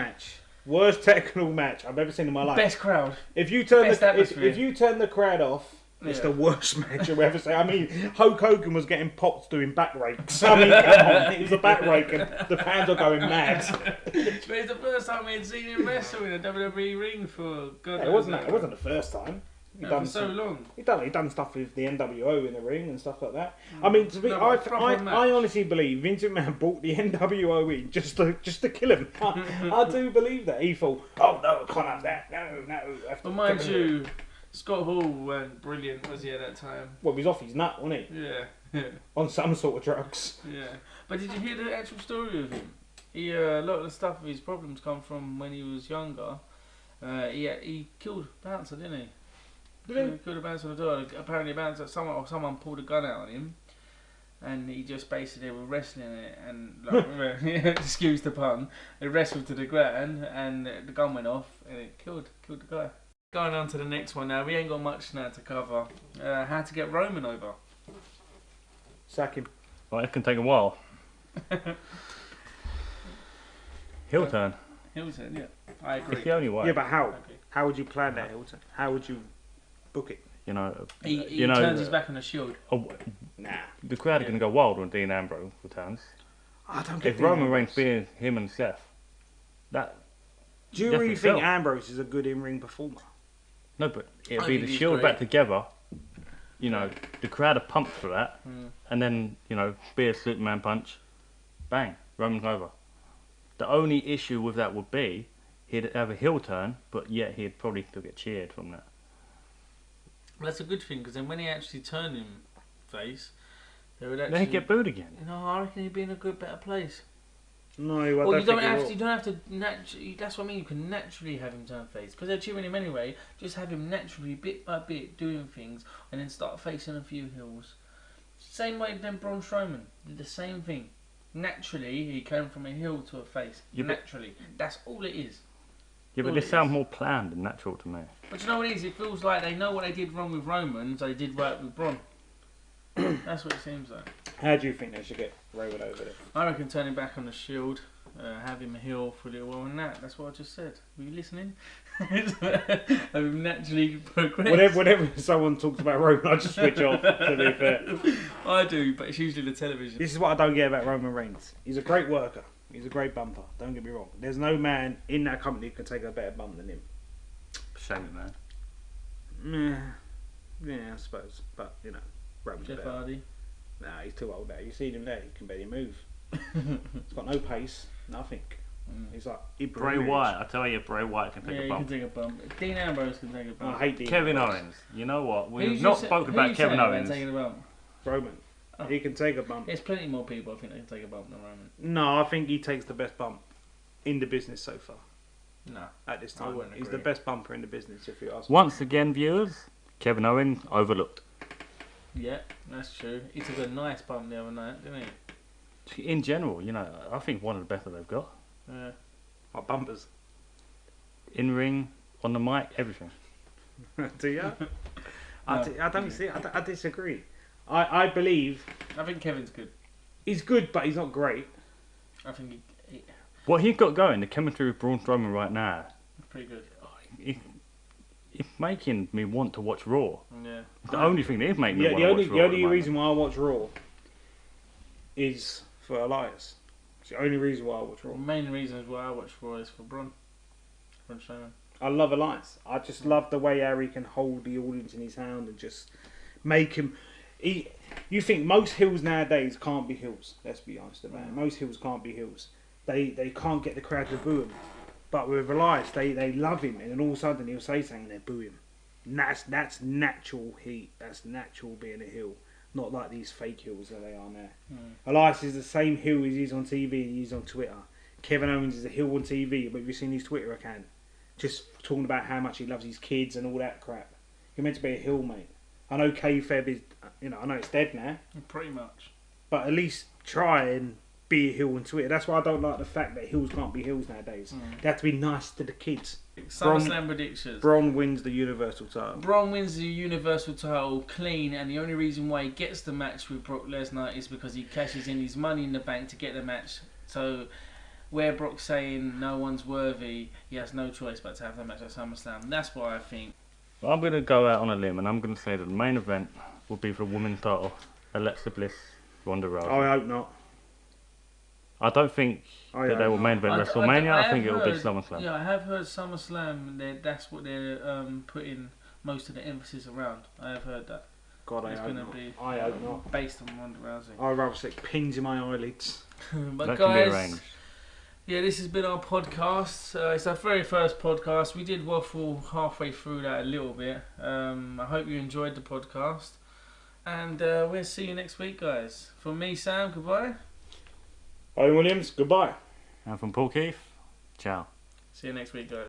technical match I've ever seen in my life. Best crowd. If you turn Best atmosphere. if you turn the crowd off, it's Yeah. the worst match I've ever seen. I mean, Hulk Hogan was getting popped doing back rakes. I mean, come on, it was a back rake and the fans are going mad. But it's the first time we had seen him wrestle in a WWE ring for God. It wasn't the first time. For so long. He done stuff with the NWO in the ring and stuff like that. I mean, to be, No, but proper match. I honestly believe Vince McMahon brought the NWO in just to kill him. I do believe that he thought, oh no, I can't have that. No. I have to But mind put it you, Scott Hall weren't brilliant, was he, at that time? Well, he was off his nut, wasn't he? Yeah. On some sort of drugs. Yeah. But did you hear the actual story of him? He a lot of the stuff of his problems come from when he was younger. He killed a bouncer, didn't he? He killed a bouncer on the door. Apparently, someone pulled a gun out on him, and he just basically was wrestling it, and like, excuse the pun, they wrestled to the ground, and the gun went off, and it killed the guy. Going on to the next one now. We ain't got much now to cover. How to get Roman over. Sack him. Well, it can take a while. Heel turn. Hilton, yeah, I agree. It's the only way. Yeah, but how? Okay. How would you plan that, Hilton? How would you book it? You know. He turns his back on the Shield. Nah. The crowd are going to go wild when Dean Ambrose returns. I don't get If Roman Ambrose. Reigns beats him and Seth, that Do you really definitely think sell. Ambrose is a good in-ring performer? no, but it'll I be think the he's Shield great. back together. You know, the crowd are pumped for that, and then be a Superman punch, bang, Roman's over. The only issue with that would be he'd have a heel turn, but yet he'd probably still get cheered from that. Well, that's a good thing, because then when he actually turned him face, they would actually. Then he'd get booed again. I reckon he'd be in a better place. No, I Well, don't you don't think he have will. to. You don't have to naturally. That's what I mean. You can naturally have him turn face because they're cheering him anyway. Just have him naturally, bit by bit, doing things, and then start facing a few heels. Same way then Braun Strowman did the same thing. Naturally, he came from a heel to a face. Yeah, but- naturally, that's all it is. Yeah, but All this it sounds is. more planned and natural to me. But you know what it is? It feels like they know what they did wrong with Roman, so they did right with Braun. That's what it seems like. How do you think they should get Roman over there? I reckon turning back on the Shield, have him a heel for a little while, and that's what I just said. Were you listening? Have him naturally progress. Whenever someone talks about Roman, I just switch off, to be fair. I do, but it's usually the television. This is what I don't get about Roman Reigns. He's a great worker. He's a great bumper. Don't get me wrong. There's no man in that company who can take a better bump than him. Shame, man. Yeah, I suppose. But, Roman's Jeff better. Hardy. Nah, he's too old now. You see him there, he can barely move. He's got no pace, nothing. He's like Bray Ibrahimovic. Wyatt, I tell you, Bray Wyatt can take Yeah, a you can bump. take a bump. Dean Ambrose can take a I bump. hate Dean Kevin Ambrose. Owens, you know what? Who We've you not say- spoken who you about Kevin saying Owens. taking a bump? Roman. Oh. He can take a bump. There's plenty more people I think they can take a bump than Roman. No, I think he takes the best bump in the business so far. No. At this I time, wouldn't he's agree. the best bumper in the business. If you ask me. Once again, viewers, Kevin Owens overlooked. Yeah, that's true. He took a nice bump the other night, didn't he? In general, you know, I think one of the best that they've got. Yeah. What bumpers? In ring, on the mic, everything. Do you? No. I don't see. I disagree. I believe I think Kevin's good. he's good, but he's not great. I think he's What he's got going, the chemistry with Braun Strowman right now, pretty good. it's making me want to watch Raw. Yeah. It's the only thing that is making me Yeah, want the to only watch Raw. the at only the moment. reason why I watch Raw is for Elias. It's the only reason why I watch Raw. The main reasons why I watch Raw is for Braun Strowman. I love Elias. I just love the way Harry can hold the audience in his hand and just make him. You think most heels nowadays can't be heels? Let's be honest about it. Most heels can't be heels. They can't get the crowd to boo him. But with Elias, they love him, and then all of a sudden he'll say something and they boo him. And that's natural heat. That's natural being a heel. Not like these fake heels that they are now. Elias is the same heel as he is on TV and he's on Twitter. Kevin Owens is a heel on TV, but have you seen his Twitter account? Just talking about how much he loves his kids and all that crap. You're meant to be a heel, mate. I know kayfabe is, I know it's dead now, Pretty much. but at least try and be a heel on Twitter. That's why I don't like the fact that heels can't be heels nowadays. They have to be nice to the kids. SummerSlam predictions. Braun wins the Universal title. Braun wins the Universal title clean, and the only reason why he gets the match with Brock Lesnar is because he cashes in his money in the bank to get the match. So, where Brock's saying no one's worthy, he has no choice but to have the match at SummerSlam. That's why I think. Well, I'm going to go out on a limb and I'm going to say that the main event will be for the women's title, Alexa Bliss, Ronda Rousey. I hope not. I don't think that they will main event WrestleMania. I think it will be SummerSlam. Yeah, I have heard SummerSlam. That's what they're putting most of the emphasis around. I have heard that. God, I It's hope going to not. be I hope not. based on Ronda Rousey. I'd rather stick pins in my eyelids. But That can be guys, arranged. yeah, this has been our podcast. It's our very first podcast. We did waffle halfway through that a little bit. I hope you enjoyed the podcast. And we'll see you next week, guys. From me, Sam, goodbye. Owen Williams, goodbye. And from Paul Keith, ciao. See you next week, guys.